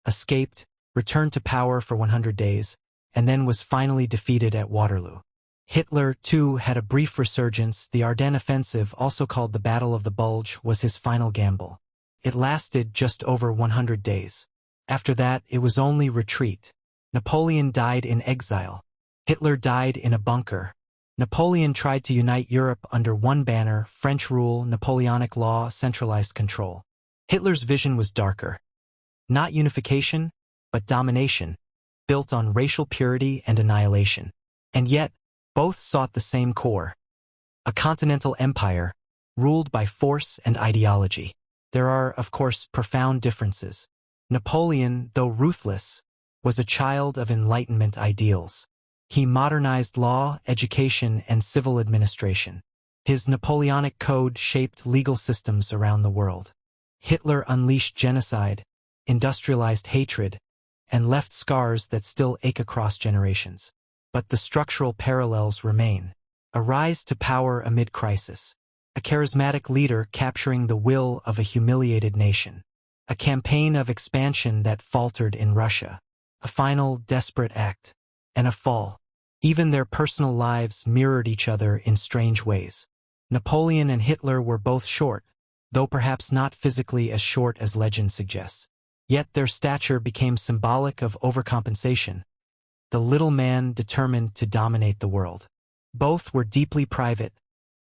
escaped, returned to power for 100 days, and then was finally defeated at Waterloo. Hitler, too, had a brief resurgence. The Ardennes Offensive, also called the Battle of the Bulge, was his final gamble. It lasted just over 100 days. After that, it was only retreat. Napoleon died in exile. Hitler died in a bunker. Napoleon tried to unite Europe under one banner: French rule, Napoleonic law, centralized control. Hitler's vision was darker. Not unification, but domination, built on racial purity and annihilation. And yet, both sought the same core: a continental empire, ruled by force and ideology. There are, of course, profound differences. Napoleon, though ruthless, was a child of Enlightenment ideals. He modernized law, education, and civil administration. His Napoleonic Code shaped legal systems around the world. Hitler unleashed genocide, industrialized hatred, and left scars that still ache across generations. But the structural parallels remain. A rise to power amid crisis. A charismatic leader capturing the will of a humiliated nation. A campaign of expansion that faltered in Russia. A final, desperate act. And a fall. Even their personal lives mirrored each other in strange ways. Napoleon and Hitler were both short, though perhaps not physically as short as legend suggests. Yet their stature became symbolic of overcompensation. The little man determined to dominate the world. Both were deeply private,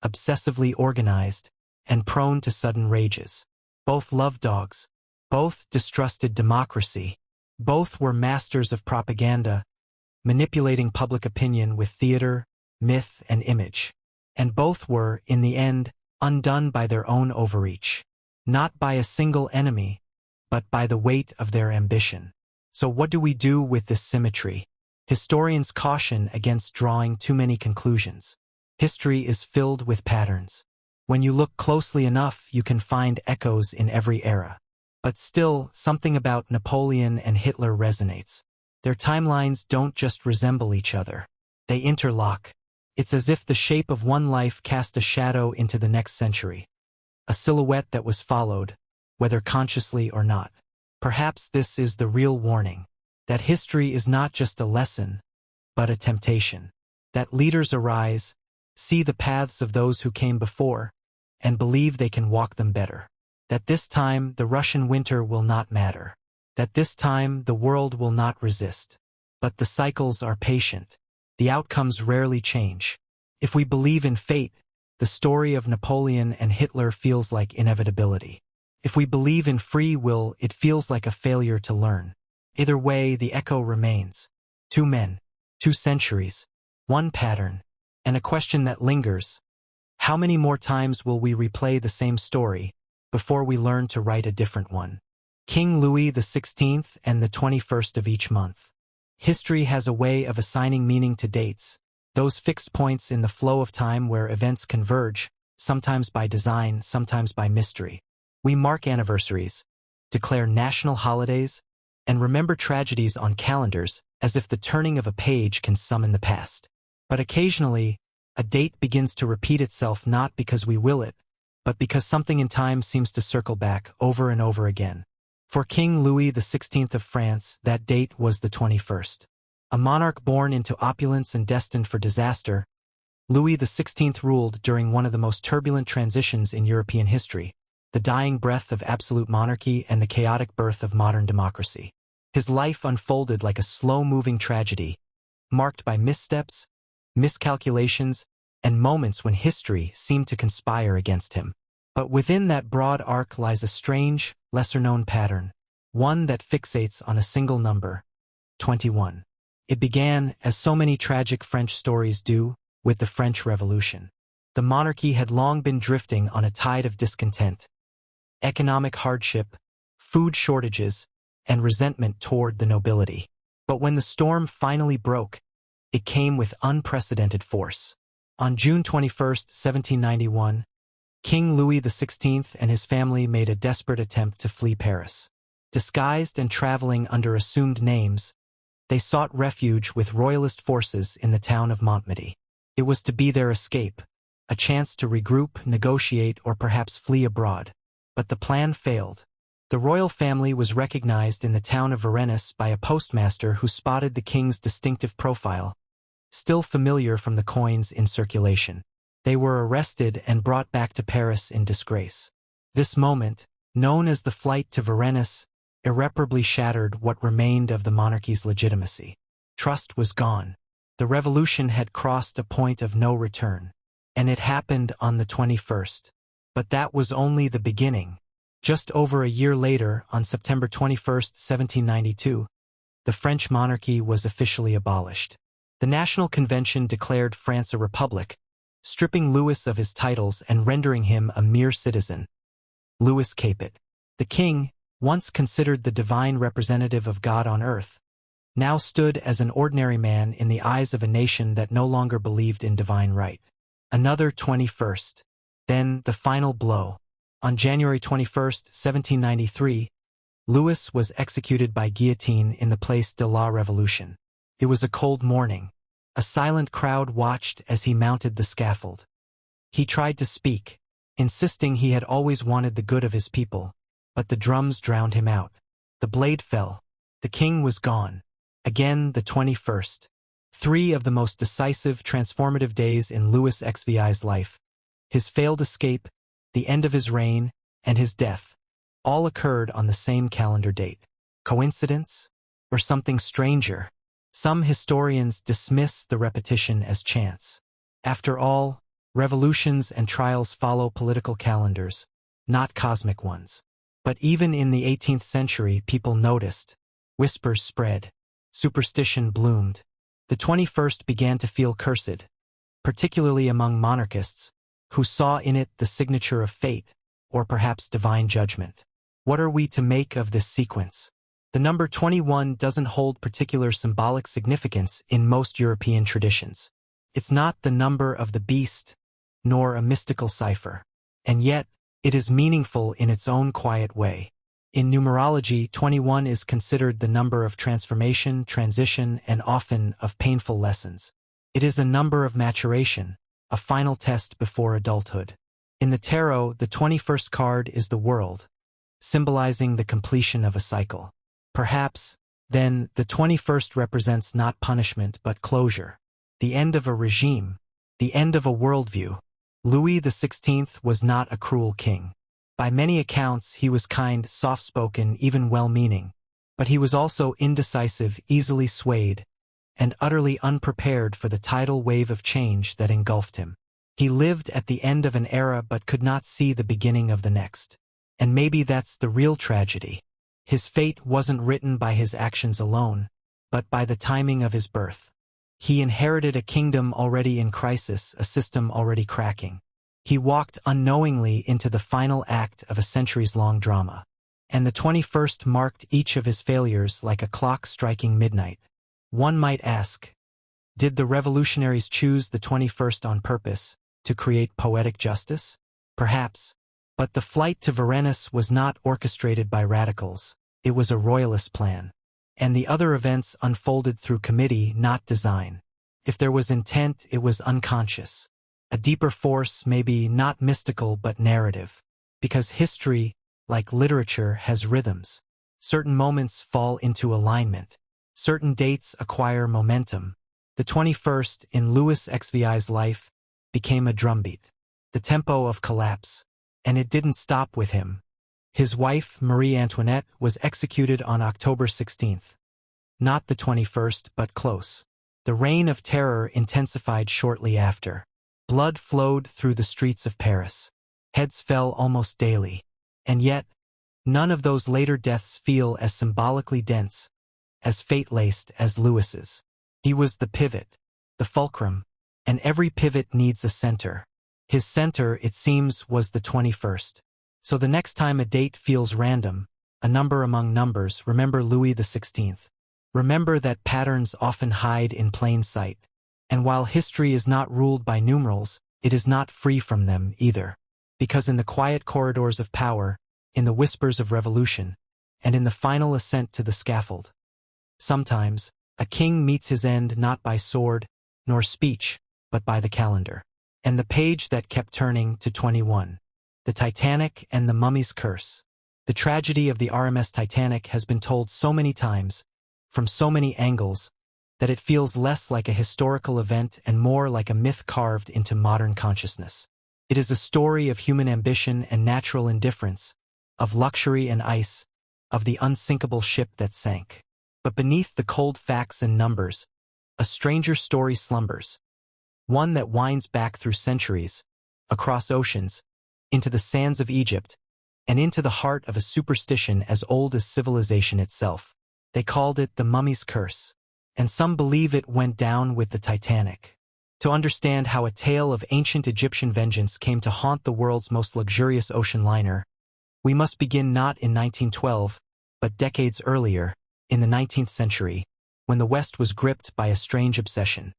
obsessively organized, and prone to sudden rages. Both loved dogs. Both distrusted democracy. Both were masters of propaganda, manipulating public opinion with theater, myth, and image. And both were, in the end, undone by their own overreach. Not by a single enemy, but by the weight of their ambition. So what do we do with this symmetry? Historians caution against drawing too many conclusions. History is filled with patterns. When you look closely enough, you can find echoes in every era. But still, something about Napoleon and Hitler resonates. Their timelines don't just resemble each other. They interlock. It's as if the shape of one life cast a shadow into the next century. A silhouette that was followed, whether consciously or not. Perhaps this is the real warning. That history is not just a lesson, but a temptation. That leaders arise, see the paths of those who came before, and believe they can walk them better. That this time the Russian winter will not matter. That this time the world will not resist. But the cycles are patient. The outcomes rarely change. If we believe in fate, the story of Napoleon and Hitler feels like inevitability. If we believe in free will, it feels like a failure to learn. Either way, the echo remains. 2 men, 2 centuries, 1 pattern, and a question that lingers. How many more times will we replay the same story before we learn to write a different one? King Louis XVI and the 21st of each month. History has a way of assigning meaning to dates, those fixed points in the flow of time where events converge, sometimes by design, sometimes by mystery. We mark anniversaries, declare national holidays, and remember tragedies on calendars as if the turning of a page can summon the past. But occasionally, a date begins to repeat itself not because we will it, but because something in time seems to circle back over and over again. For King Louis XVI of France, that date was the 21st. A monarch born into opulence and destined for disaster, Louis XVI ruled during one of the most turbulent transitions in European history, the dying breath of absolute monarchy and the chaotic birth of modern democracy. His life unfolded like a slow-moving tragedy, marked by missteps, miscalculations, and moments when history seemed to conspire against him. But within that broad arc lies a strange, lesser-known pattern, one that fixates on a single number, 21. It began, as so many tragic French stories do, with the French Revolution. The monarchy had long been drifting on a tide of discontent, economic hardship, food shortages, and resentment toward the nobility. But when the storm finally broke, it came with unprecedented force. On June 21, 1791, King Louis XVI and his family made a desperate attempt to flee Paris. Disguised and traveling under assumed names, they sought refuge with royalist forces in the town of Montmedy. It was to be their escape, a chance to regroup, negotiate, or perhaps flee abroad. But the plan failed. The royal family was recognized in the town of Varennes by a postmaster who spotted the king's distinctive profile, still familiar from the coins in circulation. They were arrested and brought back to Paris in disgrace. This moment, known as the flight to Varennes, irreparably shattered what remained of the monarchy's legitimacy. Trust was gone. The revolution had crossed a point of no return. And it happened on the 21st. But that was only the beginning. Just over a year later, on September 21, 1792, the French monarchy was officially abolished. The National Convention declared France a republic, stripping Louis of his titles and rendering him a mere citizen. Louis Capet. The king, once considered the divine representative of God on earth, now stood as an ordinary man in the eyes of a nation that no longer believed in divine right. Another 21st. Then the final blow. On January 21, 1793, Louis was executed by guillotine in the Place de la Révolution. It was a cold morning. A silent crowd watched as he mounted the scaffold. He tried to speak, insisting he had always wanted the good of his people, but the drums drowned him out. The blade fell. The king was gone. Again the 21st. 3 of the most decisive, transformative days in Louis XVI's life. His failed escape, the end of his reign, and his death, all occurred on the same calendar date. Coincidence? Or something stranger? Some historians dismiss the repetition as chance. After all, revolutions and trials follow political calendars, not cosmic ones. But even in the 18th century, people noticed. Whispers spread. Superstition bloomed. The 21st began to feel cursed, particularly among monarchists, who saw in it the signature of fate, or perhaps divine judgment. What are we to make of this sequence? The number 21 doesn't hold particular symbolic significance in most European traditions. It's not the number of the beast, nor a mystical cipher. And yet, it is meaningful in its own quiet way. In numerology, 21 is considered the number of transformation, transition, and often of painful lessons. It is a number of maturation, a final test before adulthood. In the tarot, the 21st card is the world, symbolizing the completion of a cycle. Perhaps, then, the 21st represents not punishment but closure, the end of a regime, the end of a worldview. Louis XVI was not a cruel king. By many accounts, he was kind, soft-spoken, even well-meaning. But he was also indecisive, easily swayed, and utterly unprepared for the tidal wave of change that engulfed him. He lived at the end of an era but could not see the beginning of the next. And maybe that's the real tragedy. His fate wasn't written by his actions alone, but by the timing of his birth. He inherited a kingdom already in crisis, a system already cracking. He walked unknowingly into the final act of a centuries-long drama. And the 21st marked each of his failures like a clock striking midnight. One might ask, did the revolutionaries choose the 21st on purpose, to create poetic justice? Perhaps. But the flight to Varennes was not orchestrated by radicals. It was a royalist plan. And the other events unfolded through committee, not design. If there was intent, it was unconscious. A deeper force, maybe not mystical but narrative. Because history, like literature, has rhythms. Certain moments fall into alignment. Certain dates acquire momentum. The 21st, in Louis XVI's life, became a drumbeat. The tempo of collapse. And it didn't stop with him. His wife, Marie Antoinette, was executed on October 16th. Not the 21st, but close. The reign of terror intensified shortly after. Blood flowed through the streets of Paris. Heads fell almost daily. And yet, none of those later deaths feel as symbolically dense as fate-laced as Lewis's. He was the pivot, the fulcrum, and every pivot needs a center. His center, it seems, was the 21st. So the next time a date feels random, a number among numbers, remember Louis XVI. Remember that patterns often hide in plain sight. And while history is not ruled by numerals, it is not free from them either. Because in the quiet corridors of power, in the whispers of revolution, and in the final ascent to the scaffold, sometimes, a king meets his end not by sword, nor speech, but by the calendar. And the page that kept turning to 21. The Titanic and the Mummy's Curse. The tragedy of the RMS Titanic has been told so many times, from so many angles, that it feels less like a historical event and more like a myth carved into modern consciousness. It is a story of human ambition and natural indifference, of luxury and ice, of the unsinkable ship that sank. But beneath the cold facts and numbers, a stranger story slumbers, one that winds back through centuries, across oceans, into the sands of Egypt, and into the heart of a superstition as old as civilization itself. They called it the Mummy's Curse, and some believe it went down with the Titanic. To understand how a tale of ancient Egyptian vengeance came to haunt the world's most luxurious ocean liner, we must begin not in 1912, but decades earlier, in the 19th century, when the West was gripped by a strange obsession,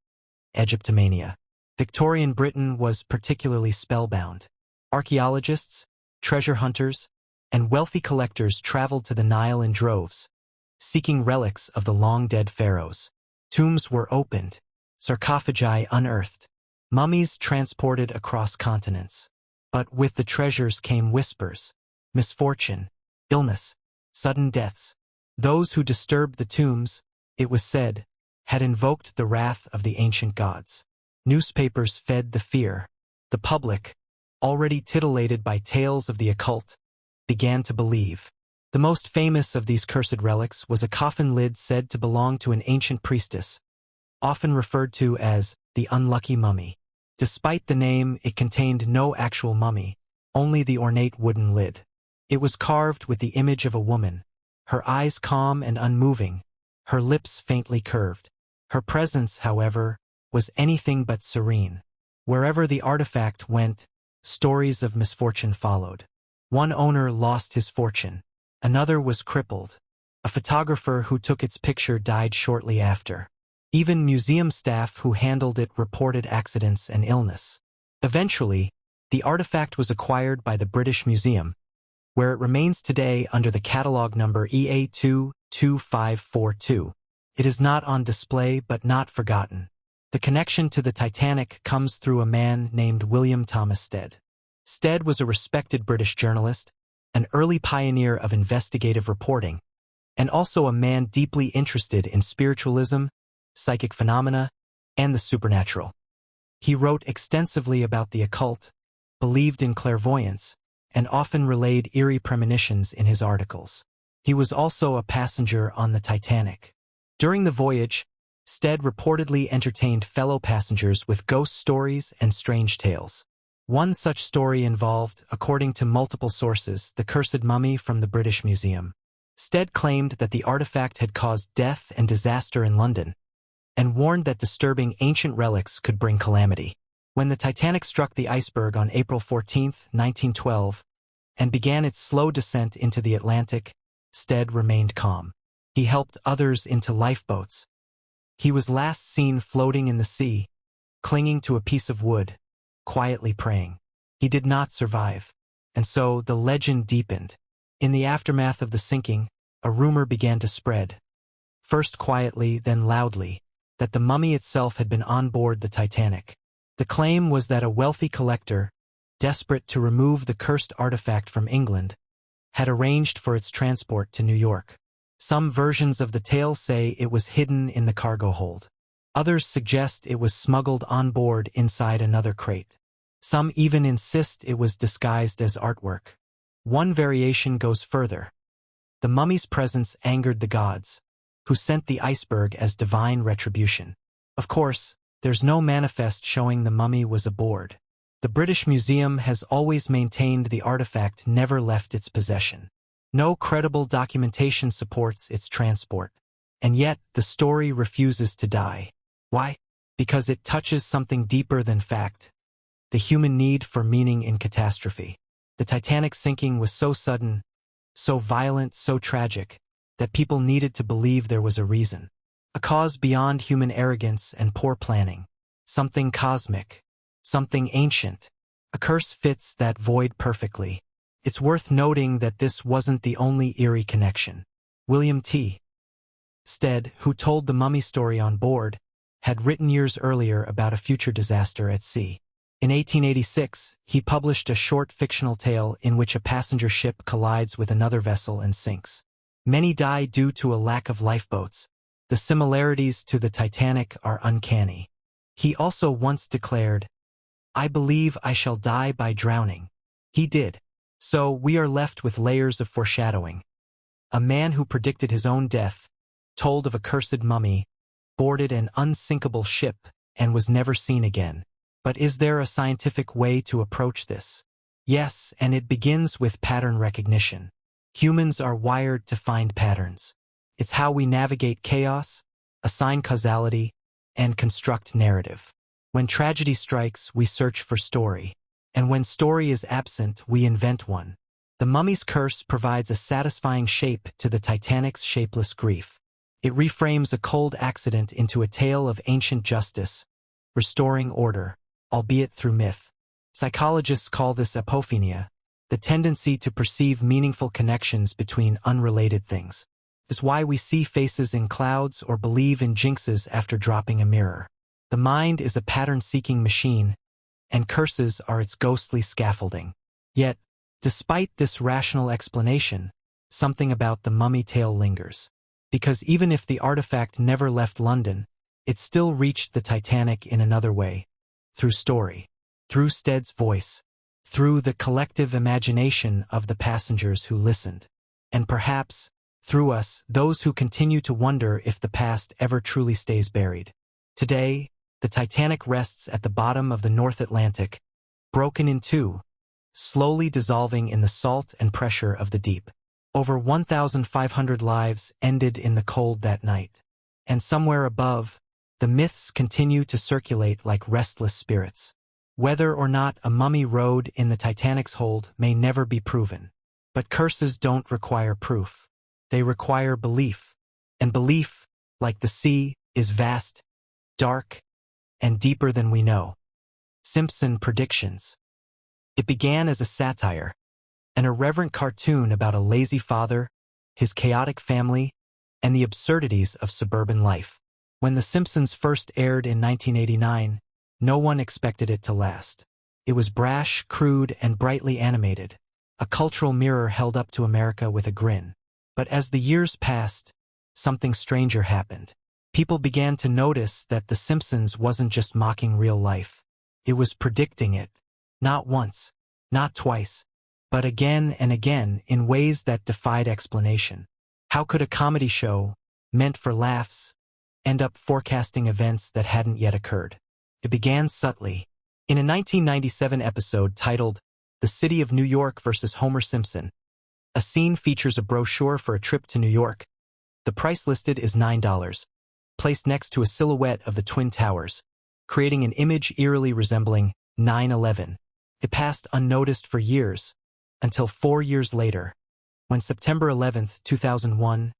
Egyptomania. Victorian Britain was particularly spellbound. Archaeologists, treasure hunters, and wealthy collectors traveled to the Nile in droves, seeking relics of the long-dead pharaohs. Tombs were opened, sarcophagi unearthed, mummies transported across continents. But with the treasures came whispers, misfortune, illness, sudden deaths. Those who disturbed the tombs, it was said, had invoked the wrath of the ancient gods. Newspapers fed the fear. The public, already titillated by tales of the occult, began to believe. The most famous of these cursed relics was a coffin lid said to belong to an ancient priestess, often referred to as the unlucky mummy. Despite the name, it contained no actual mummy, only the ornate wooden lid. It was carved with the image of a woman, her eyes calm and unmoving, her lips faintly curved. Her presence, however, was anything but serene. Wherever the artifact went, stories of misfortune followed. One owner lost his fortune. Another was crippled. A photographer who took its picture died shortly after. Even museum staff who handled it reported accidents and illness. Eventually, the artifact was acquired by the British Museum, where it remains today under the catalog number EA22542. It is not on display but not forgotten. The connection to the Titanic comes through a man named William Thomas Stead. Stead was a respected British journalist, an early pioneer of investigative reporting, and also a man deeply interested in spiritualism, psychic phenomena, and the supernatural. He wrote extensively about the occult, believed in clairvoyance, and often relayed eerie premonitions in his articles. He was also a passenger on the Titanic. During the voyage, Stead reportedly entertained fellow passengers with ghost stories and strange tales. One such story involved, according to multiple sources, the cursed mummy from the British Museum. Stead claimed that the artifact had caused death and disaster in London, and warned that disturbing ancient relics could bring calamity. When the Titanic struck the iceberg on April 14, 1912, and began its slow descent into the Atlantic, Stead remained calm. He helped others into lifeboats. He was last seen floating in the sea, clinging to a piece of wood, quietly praying. He did not survive, and so the legend deepened. In the aftermath of the sinking, a rumor began to spread, first quietly, then loudly, that the mummy itself had been on board the Titanic. The claim was that a wealthy collector, desperate to remove the cursed artifact from England, had arranged for its transport to New York. Some versions of the tale say it was hidden in the cargo hold. Others suggest it was smuggled on board inside another crate. Some even insist it was disguised as artwork. One variation goes further. The mummy's presence angered the gods, who sent the iceberg as divine retribution. Of course, there's no manifest showing the mummy was aboard. The British Museum has always maintained the artifact never left its possession. No credible documentation supports its transport. And yet, the story refuses to die. Why? Because it touches something deeper than fact: the human need for meaning in catastrophe. The Titanic sinking was so sudden, so violent, so tragic, that people needed to believe there was a reason. A cause beyond human arrogance and poor planning. Something cosmic. Something ancient. A curse fits that void perfectly. It's worth noting that this wasn't the only eerie connection. William T. Stead, who told the mummy story on board, had written years earlier about a future disaster at sea. In 1886, he published a short fictional tale in which a passenger ship collides with another vessel and sinks. Many die due to a lack of lifeboats. The similarities to the Titanic are uncanny. He also once declared, "I believe I shall die by drowning." He did. So we are left with layers of foreshadowing. A man who predicted his own death, told of a cursed mummy, boarded an unsinkable ship, and was never seen again. But is there a scientific way to approach this? Yes, and it begins with pattern recognition. Humans are wired to find patterns. It's how we navigate chaos, assign causality, and construct narrative. When tragedy strikes, we search for story. And when story is absent, we invent one. The mummy's curse provides a satisfying shape to the Titanic's shapeless grief. It reframes a cold accident into a tale of ancient justice, restoring order, albeit through myth. Psychologists call this apophenia, the tendency to perceive meaningful connections between unrelated things. It's why we see faces in clouds or believe in jinxes after dropping a mirror. The mind is a pattern-seeking machine, and curses are its ghostly scaffolding. Yet, despite this rational explanation, something about the mummy tale lingers. Because even if the artifact never left London, it still reached the Titanic in another way. Through story. Through Stead's voice. Through the collective imagination of the passengers who listened. And perhaps, through us, those who continue to wonder if the past ever truly stays buried. Today, the Titanic rests at the bottom of the North Atlantic, broken in two, slowly dissolving in the salt and pressure of the deep. Over 1,500 lives ended in the cold that night. And somewhere above, the myths continue to circulate like restless spirits. Whether or not a mummy rode in the Titanic's hold may never be proven. But curses don't require proof. They require belief. And belief, like the sea, is vast, dark, and deeper than we know. Simpson Predictions. It began as a satire, an irreverent cartoon about a lazy father, his chaotic family, and the absurdities of suburban life. When The Simpsons first aired in 1989, no one expected it to last. It was brash, crude, and brightly animated, a cultural mirror held up to America with a grin. But as the years passed, something stranger happened. People began to notice that The Simpsons wasn't just mocking real life. It was predicting it. Not once, not twice, but again and again in ways that defied explanation. How could a comedy show, meant for laughs, end up forecasting events that hadn't yet occurred? It began subtly. In a 1997 episode titled The City of New York vs. Homer Simpson, a scene features a brochure for a trip to New York. The price listed is $9, placed next to a silhouette of the Twin Towers, creating an image eerily resembling 9/11. It passed unnoticed for years, until 4 years later, when September 11, 2001,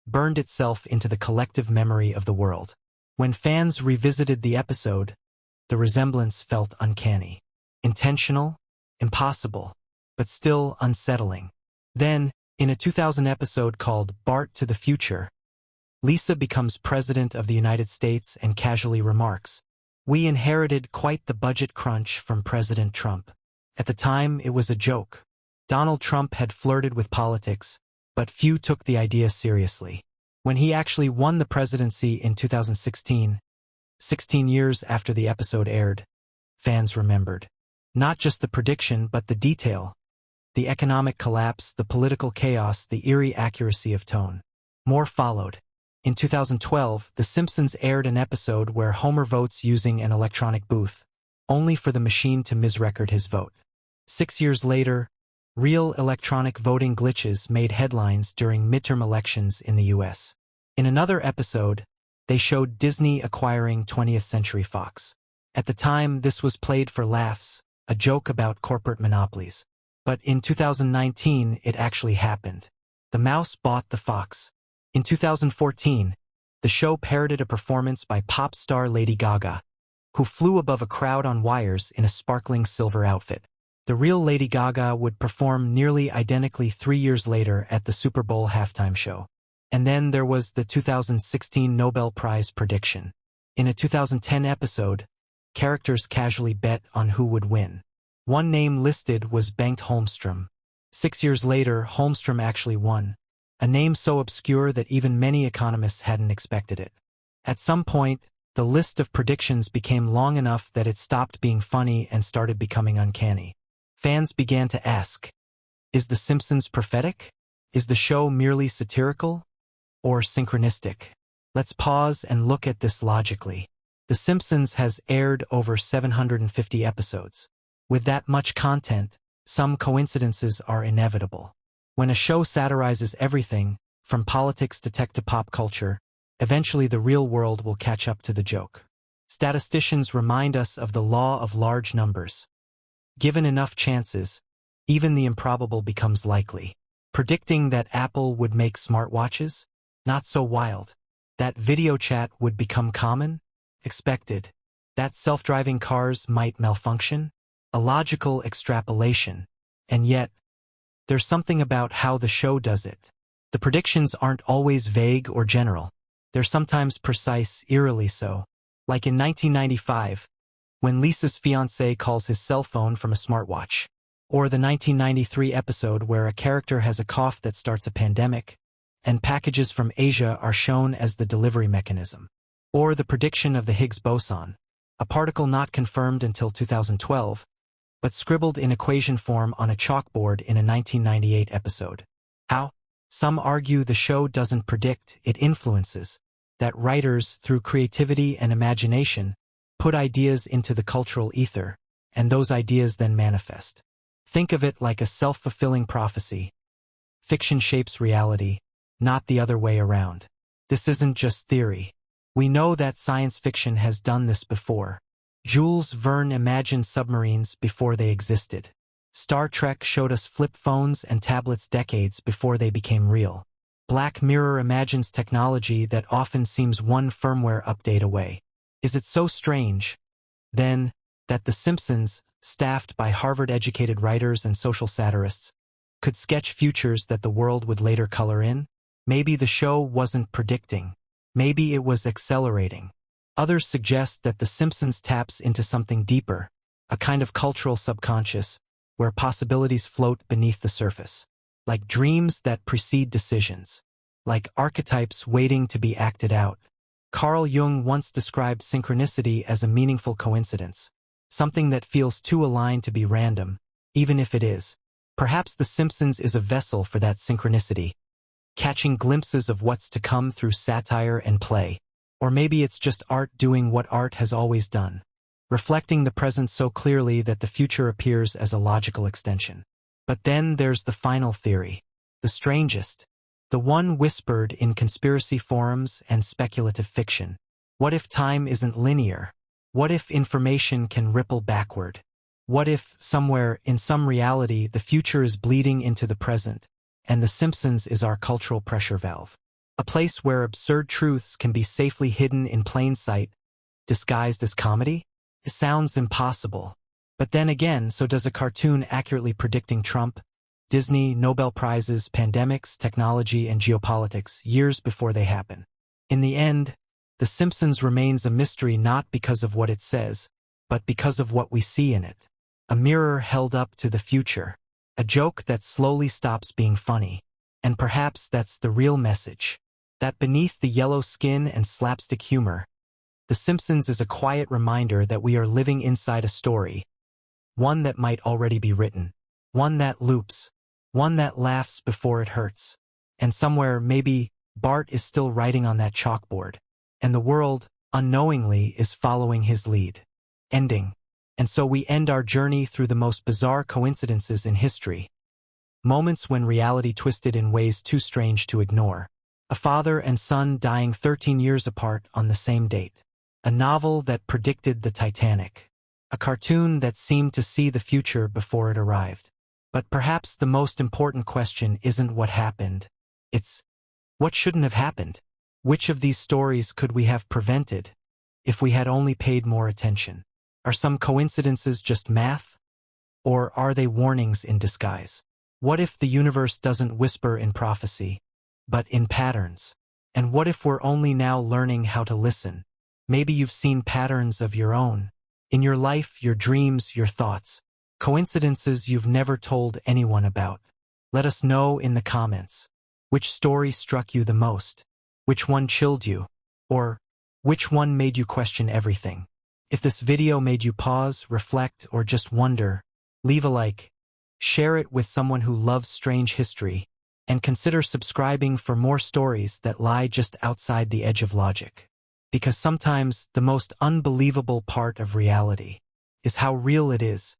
burned itself into the collective memory of the world. When fans revisited the episode, the resemblance felt uncanny. Intentional, impossible, but still unsettling. Then, in a 2000 episode called Bart to the Future, Lisa becomes President of the United States and casually remarks, "We inherited quite the budget crunch from President Trump." At the time, it was a joke. Donald Trump had flirted with politics, but few took the idea seriously. When he actually won the presidency in 2016, 16 years after the episode aired, fans remembered. Not just the prediction, but the detail. The economic collapse, the political chaos, the eerie accuracy of tone. More followed. In 2012, The Simpsons aired an episode where Homer votes using an electronic booth, only for the machine to misrecord his vote. 6 years later, real electronic voting glitches made headlines during midterm elections in the U.S. In another episode, they showed Disney acquiring 20th Century Fox. At the time, this was played for laughs, a joke about corporate monopolies. But in 2019, it actually happened. The mouse bought the fox. In 2014, the show parodied a performance by pop star Lady Gaga, who flew above a crowd on wires in a sparkling silver outfit. The real Lady Gaga would perform nearly identically 3 years later at the Super Bowl halftime show. And then there was the 2016 Nobel Prize prediction. In a 2010 episode, characters casually bet on who would win. One name listed was Bengt Holmstrom. 6 years later, Holmstrom actually won, a name so obscure that even many economists hadn't expected it. At some point, the list of predictions became long enough that it stopped being funny and started becoming uncanny. Fans began to ask, is The Simpsons prophetic? Is the show merely satirical? Or synchronistic? Let's pause and look at this logically. The Simpsons has aired over 750 episodes. With that much content, some coincidences are inevitable. When a show satirizes everything, from politics to tech to pop culture, eventually the real world will catch up to the joke. Statisticians remind us of the law of large numbers. Given enough chances, even the improbable becomes likely. Predicting that Apple would make smartwatches? Not so wild. That video chat would become common? Expected. That self-driving cars might malfunction? A logical extrapolation. And yet, there's something about how the show does it. The predictions aren't always vague or general. They're sometimes precise, eerily so. Like in 1995, when Lisa's fiancé calls his cell phone from a smartwatch. Or the 1993 episode where a character has a cough that starts a pandemic, and packages from Asia are shown as the delivery mechanism. Or the prediction of the Higgs boson, a particle not confirmed until 2012, but scribbled in equation form on a chalkboard in a 1998 episode. How? Some argue the show doesn't predict, it influences. That writers, through creativity and imagination, put ideas into the cultural ether, and those ideas then manifest. Think of it like a self-fulfilling prophecy. Fiction shapes reality, not the other way around. This isn't just theory. We know that science fiction has done this before. Jules Verne imagined submarines before they existed. Star Trek showed us flip phones and tablets decades before they became real. Black Mirror imagines technology that often seems one firmware update away. Is it so strange, then, that The Simpsons, staffed by Harvard-educated writers and social satirists, could sketch futures that the world would later color in? Maybe the show wasn't predicting. Maybe it was accelerating. Others suggest that The Simpsons taps into something deeper, a kind of cultural subconscious, where possibilities float beneath the surface. Like dreams that precede decisions. Like archetypes waiting to be acted out. Carl Jung once described synchronicity as a meaningful coincidence. Something that feels too aligned to be random, even if it is. Perhaps The Simpsons is a vessel for that synchronicity, catching glimpses of what's to come through satire and play. Or maybe it's just art doing what art has always done, reflecting the present so clearly that the future appears as a logical extension. But then there's the final theory, the strangest, the one whispered in conspiracy forums and speculative fiction. What if time isn't linear? What if information can ripple backward? What if, somewhere, in some reality, the future is bleeding into the present, and The Simpsons is our cultural pressure valve? A place where absurd truths can be safely hidden in plain sight, disguised as comedy? It sounds impossible. But then again, so does a cartoon accurately predicting Trump, Disney, Nobel Prizes, pandemics, technology, and geopolitics years before they happen. In the end, The Simpsons remains a mystery not because of what it says, but because of what we see in it. A mirror held up to the future. A joke that slowly stops being funny. And perhaps that's the real message. That beneath the yellow skin and slapstick humor, The Simpsons is a quiet reminder that we are living inside a story. One that might already be written. One that loops. One that laughs before it hurts. And somewhere, maybe, Bart is still writing on that chalkboard. And the world, unknowingly, is following his lead. Ending. And so we end our journey through the most bizarre coincidences in history. Moments when reality twisted in ways too strange to ignore. A father and son dying 13 years apart on the same date. A novel that predicted the Titanic. A cartoon that seemed to see the future before it arrived. But perhaps the most important question isn't what happened. It's, what shouldn't have happened? Which of these stories could we have prevented if we had only paid more attention? Are some coincidences just math? Or are they warnings in disguise? What if the universe doesn't whisper in prophecy, but in patterns? And what if we're only now learning how to listen? Maybe you've seen patterns of your own. In your life, your dreams, your thoughts. Coincidences you've never told anyone about. Let us know in the comments. Which story struck you the most? Which one chilled you? Or which one made you question everything? If this video made you pause, reflect, or just wonder, leave a like, share it with someone who loves strange history, and consider subscribing for more stories that lie just outside the edge of logic. Because sometimes the most unbelievable part of reality is how real it is